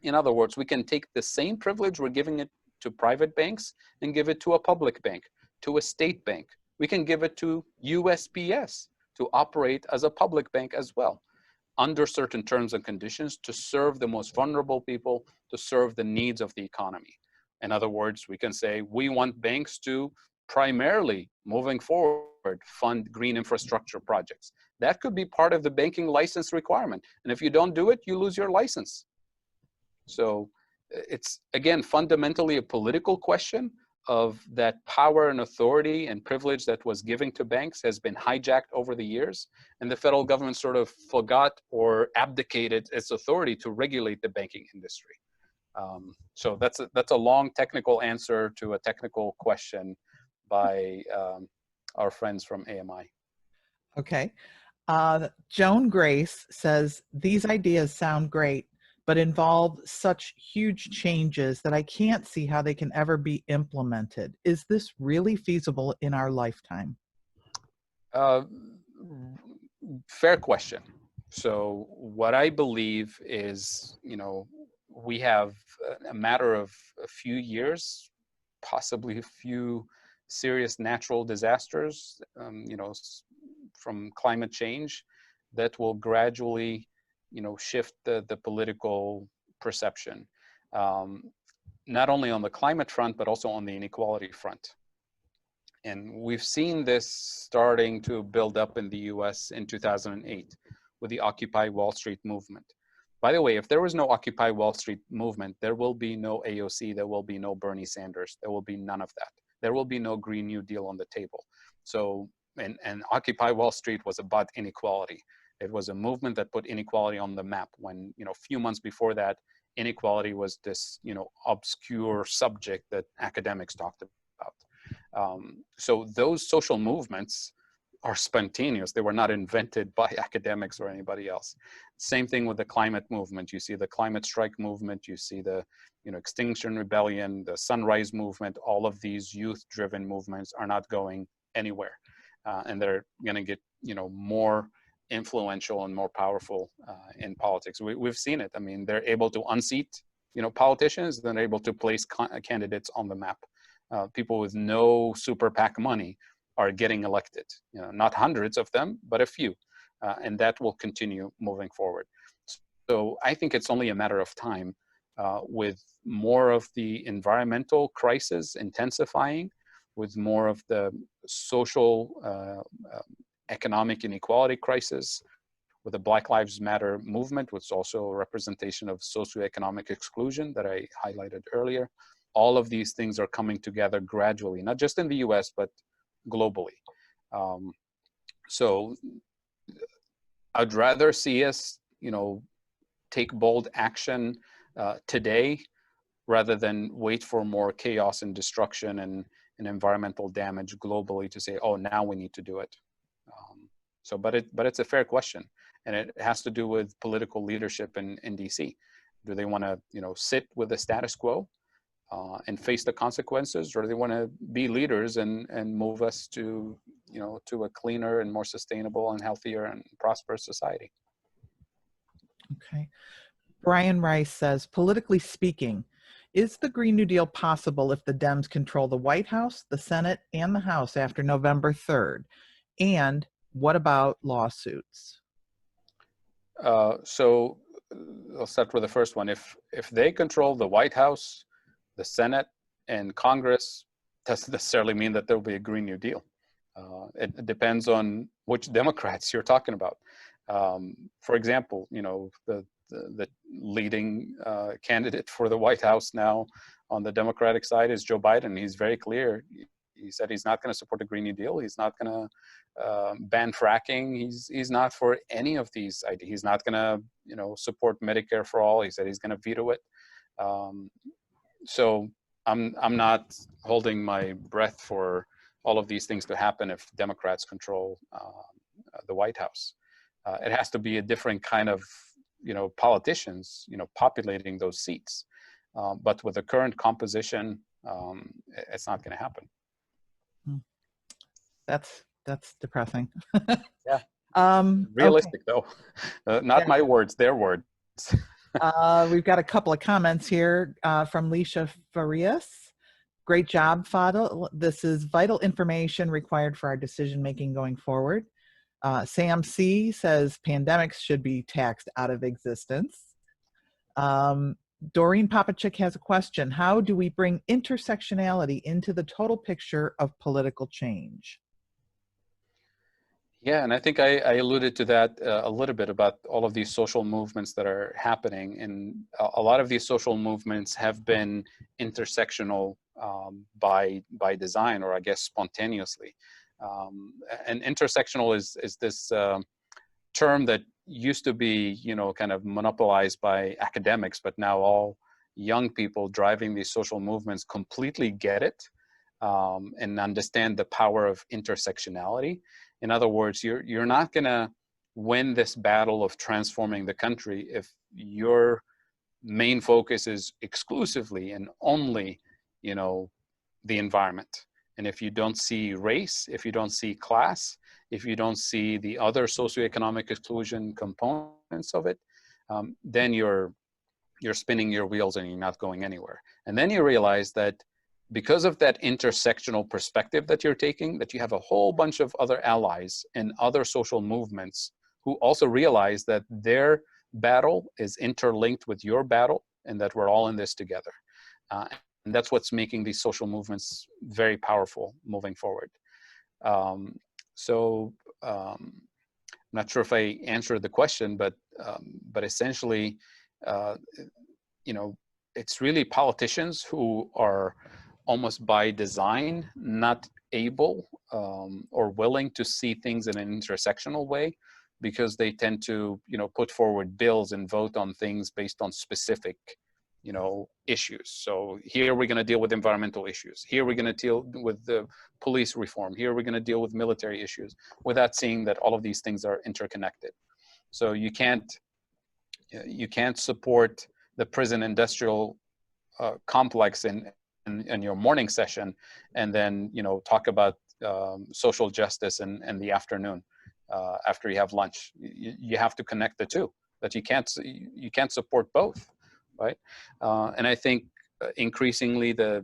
In other words, we can take the same privilege we're giving it to private banks and give it to a public bank, to a state bank. We can give it to USPS to operate as a public bank as well, under certain terms and conditions, to serve the most vulnerable people, to serve the needs of the economy. In other words, we can say we want banks to primarily, moving forward, fund green infrastructure projects. That could be part of the banking license requirement. And if you don't do it, you lose your license. So it's, again, fundamentally a political question of that power and authority and privilege that was given to banks has been hijacked over the years. And the federal government sort of forgot or abdicated its authority to regulate the banking industry. So that's a long technical answer to a technical question by our friends from AMI. Okay. Joan Grace says, these ideas sound great, but involve such huge changes that I can't see how they can ever be implemented. Is this really feasible in our lifetime? Fair question. So what I believe is, we have a matter of a few years, possibly a few serious natural disasters, from climate change that will gradually, shift the political perception, not only on the climate front, but also on the inequality front. And we've seen this starting to build up in the US in 2008 with the Occupy Wall Street movement. By the way, if there was no Occupy Wall Street movement, there will be no AOC, there will be no Bernie Sanders, there will be none of that. There will be no Green New Deal on the table. So, and Occupy Wall Street was about inequality. It was a movement that put inequality on the map when, a few months before that, inequality was this, obscure subject that academics talked about. So those social movements are spontaneous. They were not invented by academics or anybody else. Same thing with the climate movement. You see the climate strike movement, you see the Extinction Rebellion, the Sunrise Movement. All of these youth-driven movements are not going anywhere. And they're gonna get more influential and more powerful in politics. We've seen it. I mean, they're able to unseat politicians, then they're able to place candidates on the map. People with no super PAC money are getting elected. Not hundreds of them, but a few, and that will continue moving forward. So I think it's only a matter of time, with more of the environmental crisis intensifying, with more of the social, economic inequality crisis, with the Black Lives Matter movement, which is also a representation of socioeconomic exclusion that I highlighted earlier. All of these things are coming together gradually, not just in the US, but globally. So I'd rather see us, take bold action today rather than wait for more chaos and destruction and environmental damage globally to say, oh, now we need to do it. But it's a fair question, and it has to do with political leadership in DC. Do they want to, sit with the status quo and face the consequences, or do they want to be leaders and move us to, to a cleaner and more sustainable and healthier and prosperous society? Okay. Brian Rice says, politically speaking, is the Green New Deal possible if the Dems control the White House, the Senate, and the House after November 3rd? And what about lawsuits? So I'll start with the first one. If they control the White House, the Senate, and Congress, doesn't necessarily mean that there will be a Green New Deal. It depends on which Democrats you're talking about. For example, the leading candidate for the White House now on the Democratic side is Joe Biden. He's very clear. He said he's not going to support the Green New Deal. He's not going to ban fracking. He's not for any of these ideas. He's not going to, support Medicare for all. He said he's going to veto it. So I'm not holding my breath for all of these things to happen if Democrats control the White House. It has to be a different kind of, politicians, populating those seats. But with the current composition, it's not going to happen. That's That's depressing. Yeah. Okay. Realistic though, not Yeah. my words, their words. We've got a couple of comments here from Leisha Farias. Great job, Fadhel. This is vital information required for our decision making going forward. Sam C says pandemics should be taxed out of existence. Doreen Popachik has a question. How do we bring intersectionality into the total picture of political change? Yeah, and I think I alluded to that a little bit about all of these social movements that are happening. And a lot of these social movements have been intersectional by design, or I guess spontaneously. And intersectional is this term that used to be, kind of monopolized by academics, but now all young people driving these social movements completely get it and understand the power of intersectionality. In other words, you're not going to win this battle of transforming the country if your main focus is exclusively and only, the environment. And if you don't see race, if you don't see class, if you don't see the other socioeconomic exclusion components of it, then you're spinning your wheels and you're not going anywhere. And then you realize that because of that intersectional perspective that you're taking, that you have a whole bunch of other allies and other social movements who also realize that their battle is interlinked with your battle and that we're all in this together. And that's what's making these social movements very powerful moving forward. I'm not sure if I answered the question, but essentially, it's really politicians who are almost by design not able or willing to see things in an intersectional way, because they tend to put forward bills and vote on things based on specific issues. So here we're going to deal with environmental issues, here we're going to deal with the police reform, here we're going to deal with military issues, without seeing that all of these things are interconnected. So you can't support the prison industrial complex in your morning session and then talk about social justice in the afternoon after you have lunch. You have to connect the two, that you can't support both, right? And I think increasingly the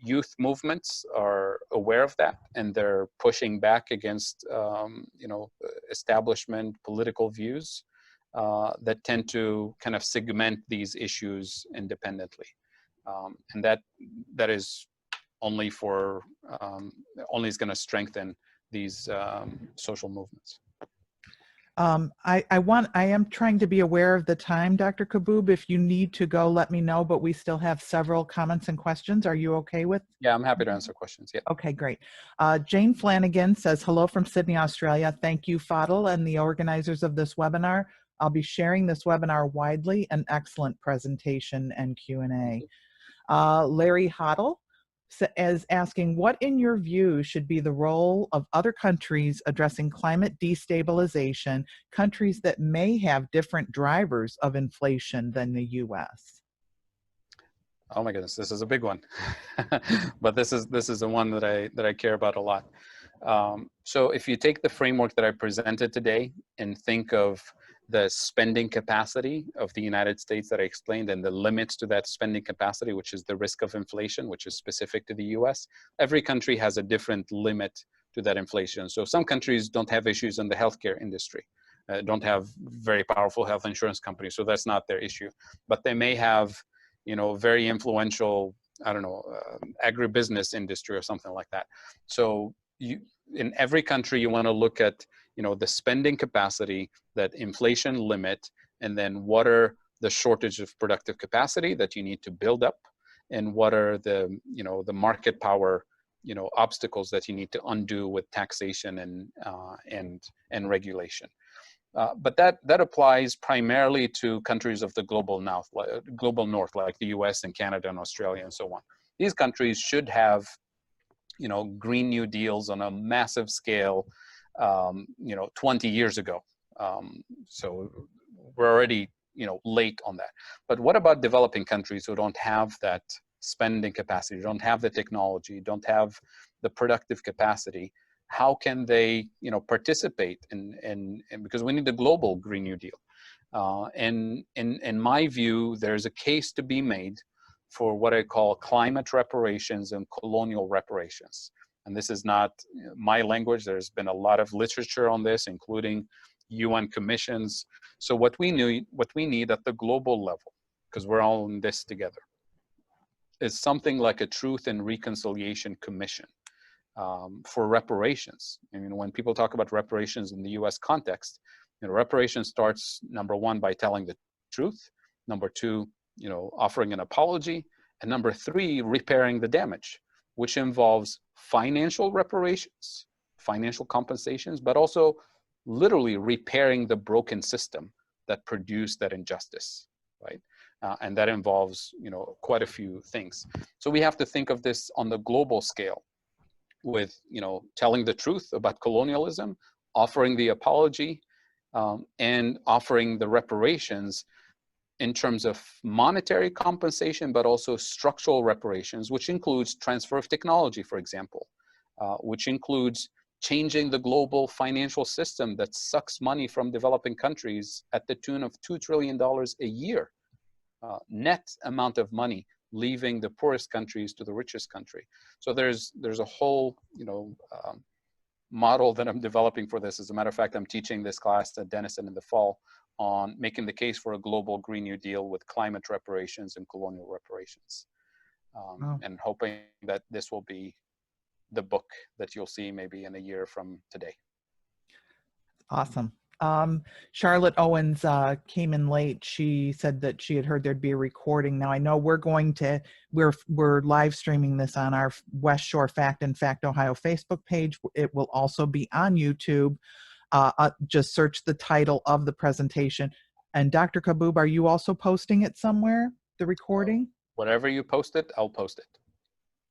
youth movements are aware of that, and they're pushing back against establishment political views that tend to kind of segment these issues independently. And that is only is going to strengthen these social movements. I am trying to be aware of the time, Dr. Kaboub. If you need to go, let me know, but we still have several comments and questions. Are you okay with? Yeah, I'm happy to answer questions. Yeah. Okay, great. Jane Flanagan says, hello from Sydney, Australia. Thank you, Fadhel, and the organizers of this webinar. I'll be sharing this webinar widely. An excellent presentation and Q&A. Larry Hoddle is asking, what in your view should be the role of other countries addressing climate destabilization, countries that may have different drivers of inflation than the US? Oh my goodness, this is a big one. But this is the one that I care about a lot. So if you take the framework that I presented today and think of the spending capacity of the United States that I explained, and the limits to that spending capacity, which is the risk of inflation, which is specific to the US, every country has a different limit to that inflation. So some countries don't have issues in the healthcare industry, don't have very powerful health insurance companies, so that's not their issue. But they may have, very influential, agribusiness industry or something like that. So in every country, you want to look at the spending capacity, that inflation limit, and then what are the shortage of productive capacity that you need to build up, and what are the the market power obstacles that you need to undo with taxation and regulation. But that applies primarily to countries of the global north, like the US and Canada and Australia and so on. These countries should have Green New Deals on a massive scale 20 years ago. So we're already late on that. But what about developing countries who don't have that spending capacity, don't have the technology, don't have the productive capacity? how can they, participate in because we need a global Green New Deal. And in my view, there's a case to be made for what I call climate reparations and colonial reparations. And this is not my language. There's been a lot of literature on this, including UN commissions. So what we need at the global level, because we're all in this together, is something like a Truth and Reconciliation Commission for reparations. I mean, when people talk about reparations in the US context, reparations starts, number one, by telling the truth. Number two, offering an apology. And number three, repairing the damage, which involves financial reparations, financial compensations, but also literally repairing the broken system that produced that injustice, right? And that involves, quite a few things. So we have to think of this on the global scale with, telling the truth about colonialism, offering the apology, and offering the reparations in terms of monetary compensation, but also structural reparations, which includes transfer of technology, for example, which includes changing the global financial system that sucks money from developing countries at the tune of $2 trillion a year, net amount of money leaving the poorest countries to the richest country. So there's a whole, model that I'm developing for this. As a matter of fact, I'm teaching this class at Denison in the fall on making the case for a global Green New Deal with climate reparations and colonial reparations. And hoping that this will be the book that you'll see maybe in a year from today. Awesome. Charlotte Owens came in late. She said that she had heard there'd be a recording. Now I know we're live streaming this on our West Shore Fact and Fact Ohio Facebook page. It will also be on YouTube. Just search the title of the presentation. And Dr. Kaboub, are you also posting it somewhere, the recording? Whatever you post it, I'll post it.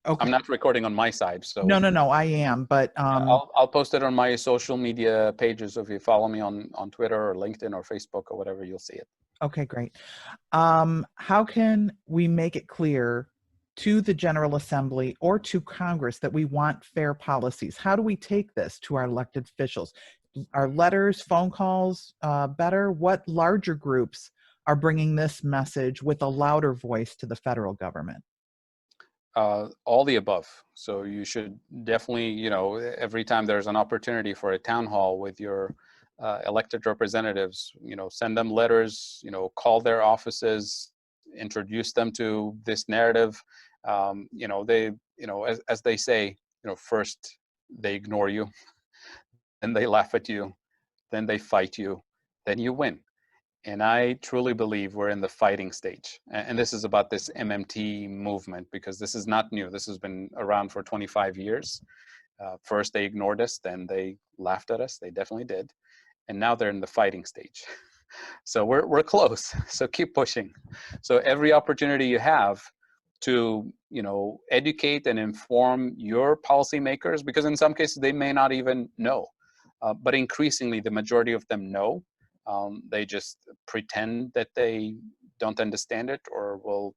Okay. I'm not recording on my side, so no, I am, but I'll post it on my social media pages. So if you follow me on Twitter or LinkedIn or Facebook or whatever, you'll see it. Okay, great. How can we make it clear to the General Assembly or to Congress that we want fair policies? How do we take this to our elected officials? Are letters, phone calls better? What larger groups are bringing this message with a louder voice to the federal government? All the above. So you should definitely, every time there's an opportunity for a town hall with your elected representatives, send them letters, call their offices, introduce them to this narrative. As they say, first they ignore you, then they laugh at you, then they fight you, then you win. And I truly believe we're in the fighting stage. And this is about this MMT movement, because this is not new. This has been around for 25 years. First, they ignored us, then they laughed at us. They definitely did. And now they're in the fighting stage. So we're close. So keep pushing. So every opportunity you have to, educate and inform your policymakers, because in some cases they may not even know. But increasingly, the majority of them know. They just pretend that they don't understand it, or will,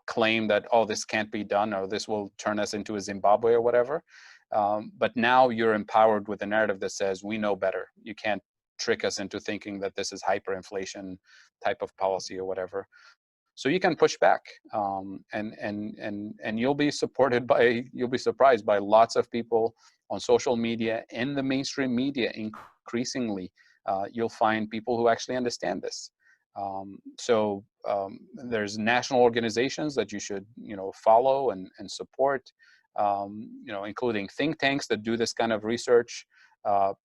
claim that, oh, this can't be done, or this will turn us into a Zimbabwe or whatever. But now you're empowered with a narrative that says, we know better. You can't trick us into thinking that this is hyperinflation type of policy or whatever. So you can push back, and you'll be surprised by lots of people on social media and the mainstream media. Increasingly, you'll find people who actually understand this. There's national organizations that you should, follow and support, including think tanks that do this kind of research,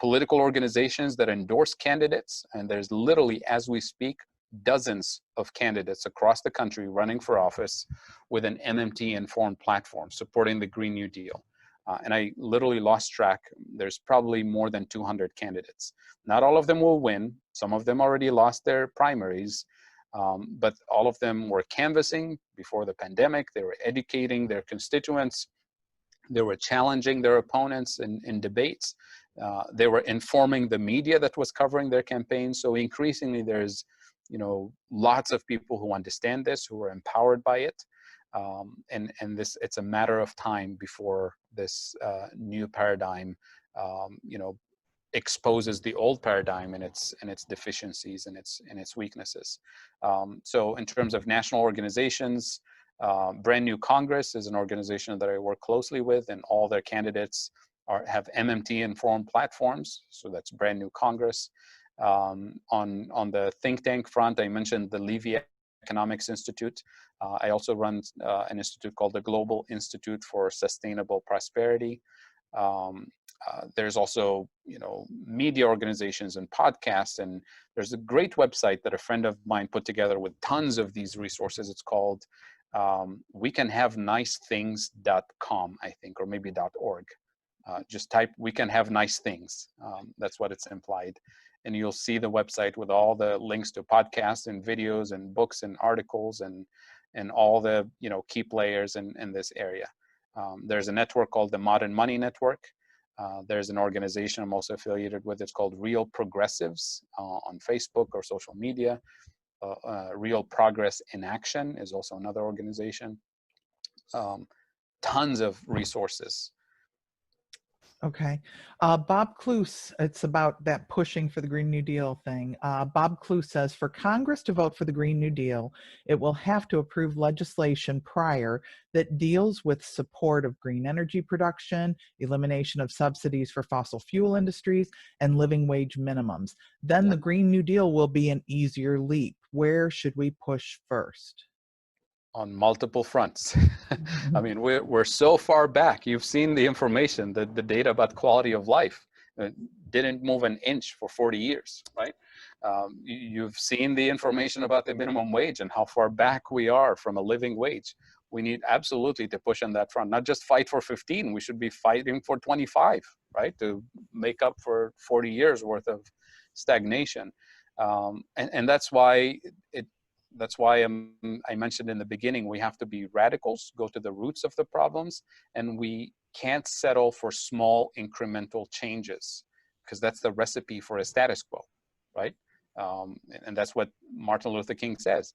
political organizations that endorse candidates. And there's literally, as we speak, dozens of candidates across the country running for office with an MMT-informed platform supporting the Green New Deal. And I literally lost track. There's probably more than 200 candidates. Not all of them will win. Some of them already lost their primaries, but all of them were canvassing before the pandemic. They were educating their constituents. They were challenging their opponents in debates. They were informing the media that was covering their campaigns. So increasingly, there's lots of people who understand this, who are empowered by it. And this, it's a matter of time before this new paradigm, exposes the old paradigm and its deficiencies and its weaknesses. So in terms of national organizations, Brand New Congress is an organization that I work closely with, and all their candidates have MMT informed platforms. So that's Brand New Congress. On the think tank front, I mentioned the Levy Economics Institute. I also run an institute called the Global Institute for Sustainable Prosperity. There's also, media organizations and podcasts, and there's a great website that a friend of mine put together with tons of these resources. It's called wecanhaveniceThings.com, I think, or maybe .org. Just type "we can have nice things." That's what it's implied, and you'll see the website with all the links to podcasts and videos and books and articles and all the key players in this area. There's a network called the Modern Money Network. There's an organization I'm also affiliated with. It's called Real Progressives on Facebook or social media. Real Progress in Action is also another organization. Tons of resources. Okay. Bob Kloos, it's about that pushing for the Green New Deal thing. Bob Kloos says, for Congress to vote for the Green New Deal, it will have to approve legislation prior that deals with support of green energy production, elimination of subsidies for fossil fuel industries, and living wage minimums. Then the Green New Deal will be an easier leap. Where should we push first? On multiple fronts. I mean, we're so far back. You've seen the information, the data about quality of life. It didn't move an inch for 40 years, right? You've seen the information about the minimum wage and how far back we are from a living wage. We need absolutely to push on that front, not just fight for 15. We should be fighting for 25, right? To make up for 40 years worth of stagnation. And that's why I mentioned in the beginning, we have to be radicals, go to the roots of the problems, and we can't settle for small incremental changes, because that's the recipe for a status quo, right? And that's what Martin Luther King says.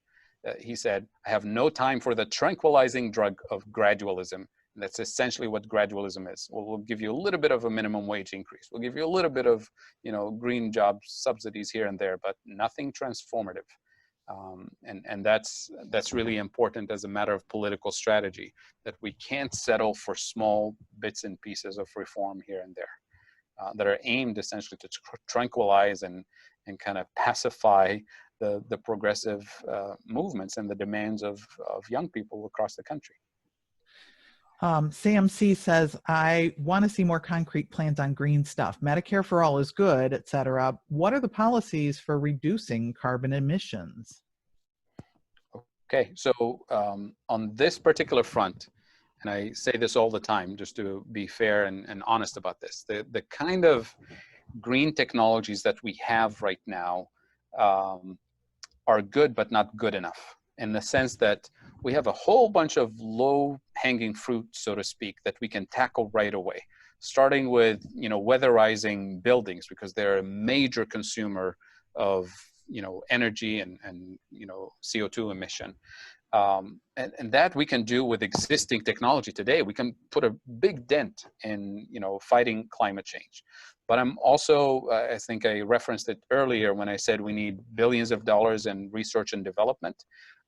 He said, I have no time for the tranquilizing drug of gradualism. And that's essentially what gradualism is. We'll give you a little bit of a minimum wage increase. We'll give you a little bit of, green job subsidies here and there, but nothing transformative. And that's really important as a matter of political strategy, that we can't settle for small bits and pieces of reform here and there that are aimed essentially to tranquilize and kind of pacify the progressive movements and the demands of young people across the country. Sam C says, I want to see more concrete plans on green stuff. Medicare for all is good, et cetera. What are the policies for reducing carbon emissions? Okay, so on this particular front, and I say this all the time just to be fair and honest about this, the kind of green technologies that we have right now are good, but not good enough, in the sense that we have a whole bunch of low-hanging fruit, so to speak, that we can tackle right away, starting with weatherizing buildings, because they're a major consumer of energy and CO2 emission. And that we can do with existing technology today. We can put a big dent in fighting climate change. But I'm also, I think I referenced it earlier when I said we need billions of dollars in research and development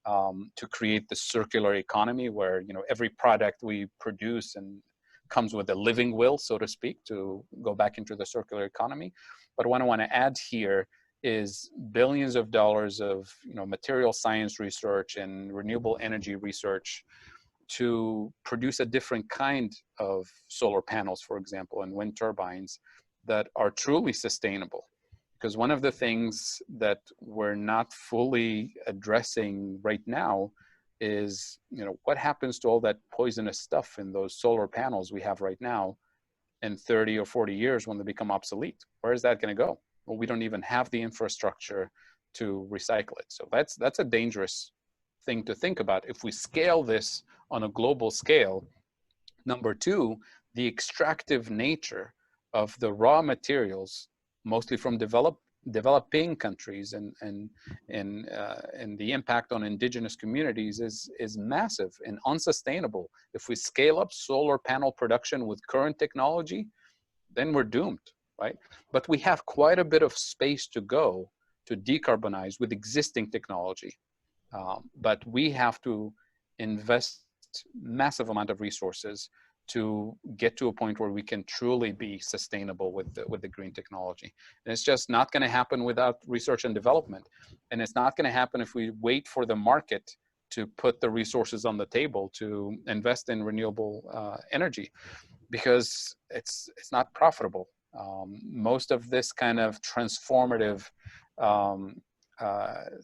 to create the circular economy, where every product we produce and comes with a living will, so to speak, to go back into the circular economy. But what I want to add here is billions of dollars of material science research and renewable energy research to produce a different kind of solar panels, for example, and wind turbines that are truly sustainable. Because one of the things that we're not fully addressing right now is, what happens to all that poisonous stuff in those solar panels we have right now in 30 or 40 years when they become obsolete? Where is that going to go? Well, we don't even have the infrastructure to recycle it. So that's a dangerous thing to think about. If we scale this on a global scale, number two, the extractive nature of the raw materials, mostly from developed developing countries and the impact on indigenous communities is massive and unsustainable. If we scale up solar panel production with current technology, then we're doomed, right? But we have quite a bit of space to go to decarbonize with existing technology. But we have to invest massive amount of resources to get to a point where we can truly be sustainable with the green technology. And it's just not going to happen without research and development. And it's not going to happen if we wait for the market to put the resources on the table to invest in renewable energy, because it's not profitable. Most of this kind of transformative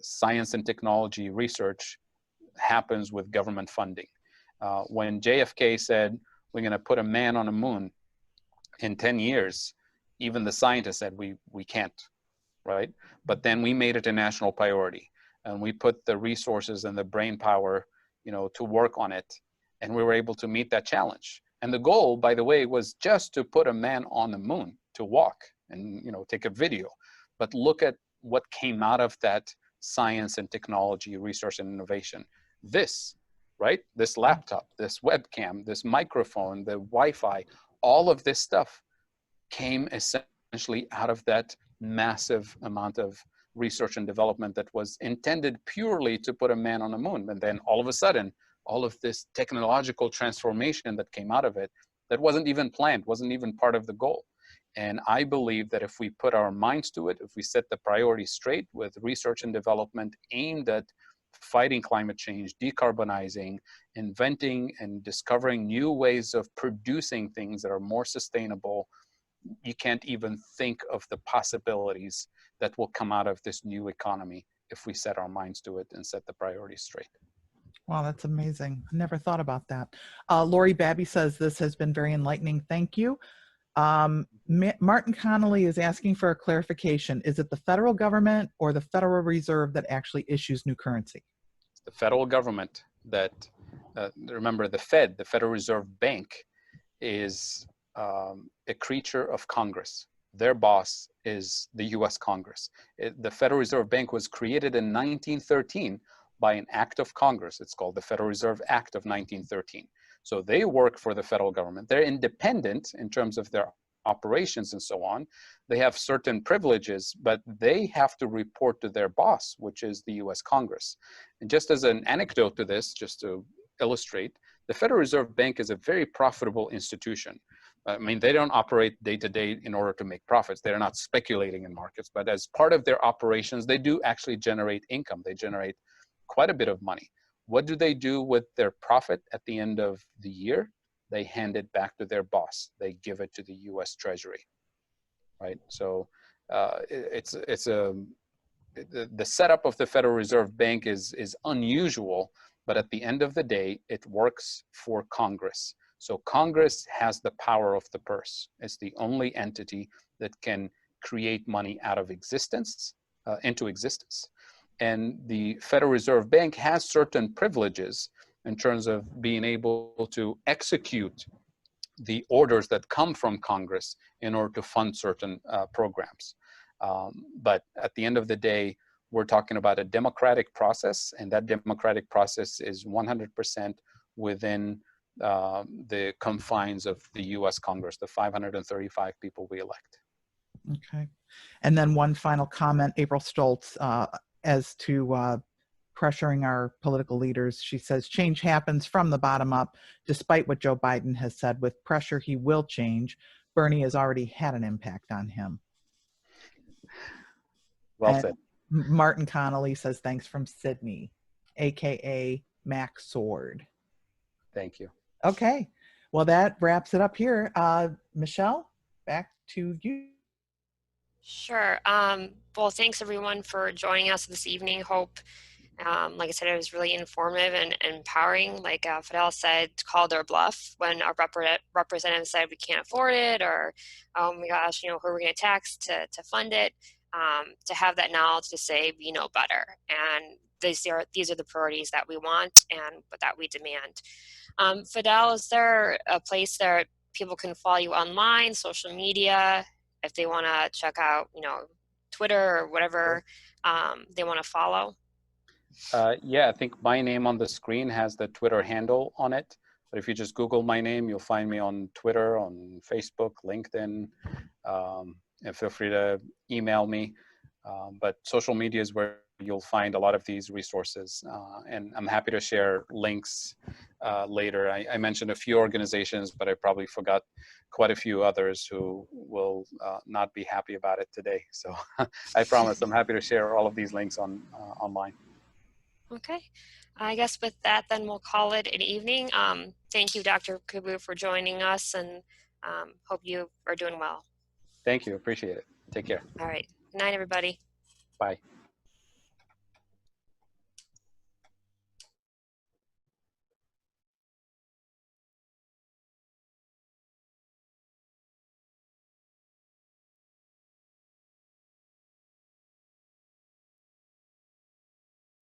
science and technology research happens with government funding. When JFK said, we're going to put a man on the moon in 10 years, even the scientists said we can't, right? But then we made it a national priority, and we put the resources and the brain power, to work on it, and we were able to meet that challenge. And the goal, by the way, was just to put a man on the moon to walk and take a video. But look at what came out of that science and technology research and innovation. Right? This laptop, this webcam, this microphone, the Wi-Fi, all of this stuff came essentially out of that massive amount of research and development that was intended purely to put a man on the moon. And then all of a sudden, all of this technological transformation that came out of it, that wasn't even planned, wasn't even part of the goal. And I believe that if we put our minds to it, if we set the priorities straight with research and development aimed at fighting climate change, decarbonizing, inventing and discovering new ways of producing things that are more sustainable, you can't even think of the possibilities that will come out of this new economy if we set our minds to it and set the priorities straight. Wow, that's amazing. I never thought about that. Lori Babby says this has been very enlightening. Thank you. Martin Connolly is asking for a clarification. Is it the federal government or the Federal Reserve that actually issues new currency? It's the federal government that, remember the Fed, the Federal Reserve Bank, is a creature of Congress. Their boss is the US Congress. The Federal Reserve Bank was created in 1913 by an act of Congress. It's called the Federal Reserve Act of 1913. So they work for the federal government. They're independent in terms of their operations and so on. They have certain privileges, but they have to report to their boss, which is the US Congress. And just as an anecdote to this, just to illustrate, the Federal Reserve Bank is a very profitable institution. I mean, they don't operate day to day in order to make profits. They're not speculating in markets, but as part of their operations, they do actually generate income. They generate quite a bit of money. What do they do with their profit at the end of the year? They hand it back to their boss. They give it to the US Treasury, right? So the setup of the Federal Reserve Bank is unusual, but at the end of the day, it works for Congress. So Congress has the power of the purse. It's the only entity that can create money out of existence, into existence. And the Federal Reserve Bank has certain privileges in terms of being able to execute the orders that come from Congress in order to fund certain programs. But at the end of the day, we're talking about a democratic process, and that democratic process is 100% within the confines of the US Congress, the 535 people we elect. Okay. And then one final comment, April Stoltz, as to pressuring our political leaders. She says, change happens from the bottom up, despite what Joe Biden has said. With pressure, he will change. Bernie has already had an impact on him. Well said. Martin Connolly says, thanks from Sydney, AKA Mac Sword. Thank you. Okay. Well, that wraps it up here. Michelle, back to you. Sure. Well, thanks everyone for joining us this evening. Hope, like I said, it was really informative and empowering. Like Fadhel said, called their bluff when our representative said we can't afford it, or oh my gosh, who are we going to tax to fund it? To have that knowledge to say we know better, and these are the priorities that we want and that we demand. Fadhel, is there a place that people can follow you online, social media, if they want to check out, Twitter or whatever they want to follow? Yeah, I think my name on the screen has the Twitter handle on it. But if you just Google my name, you'll find me on Twitter, on Facebook, LinkedIn, and feel free to email me. But social media is where you'll find a lot of these resources. And I'm happy to share links later. I mentioned a few organizations, but I probably forgot quite a few others who will not be happy about it today. So I promise I'm happy to share all of these links online. Okay. I guess with that, then we'll call it an evening. Thank you, Dr. Kaboub, for joining us, and hope you are doing well. Thank you. Appreciate it. Take care. All right. Good night, everybody. Bye.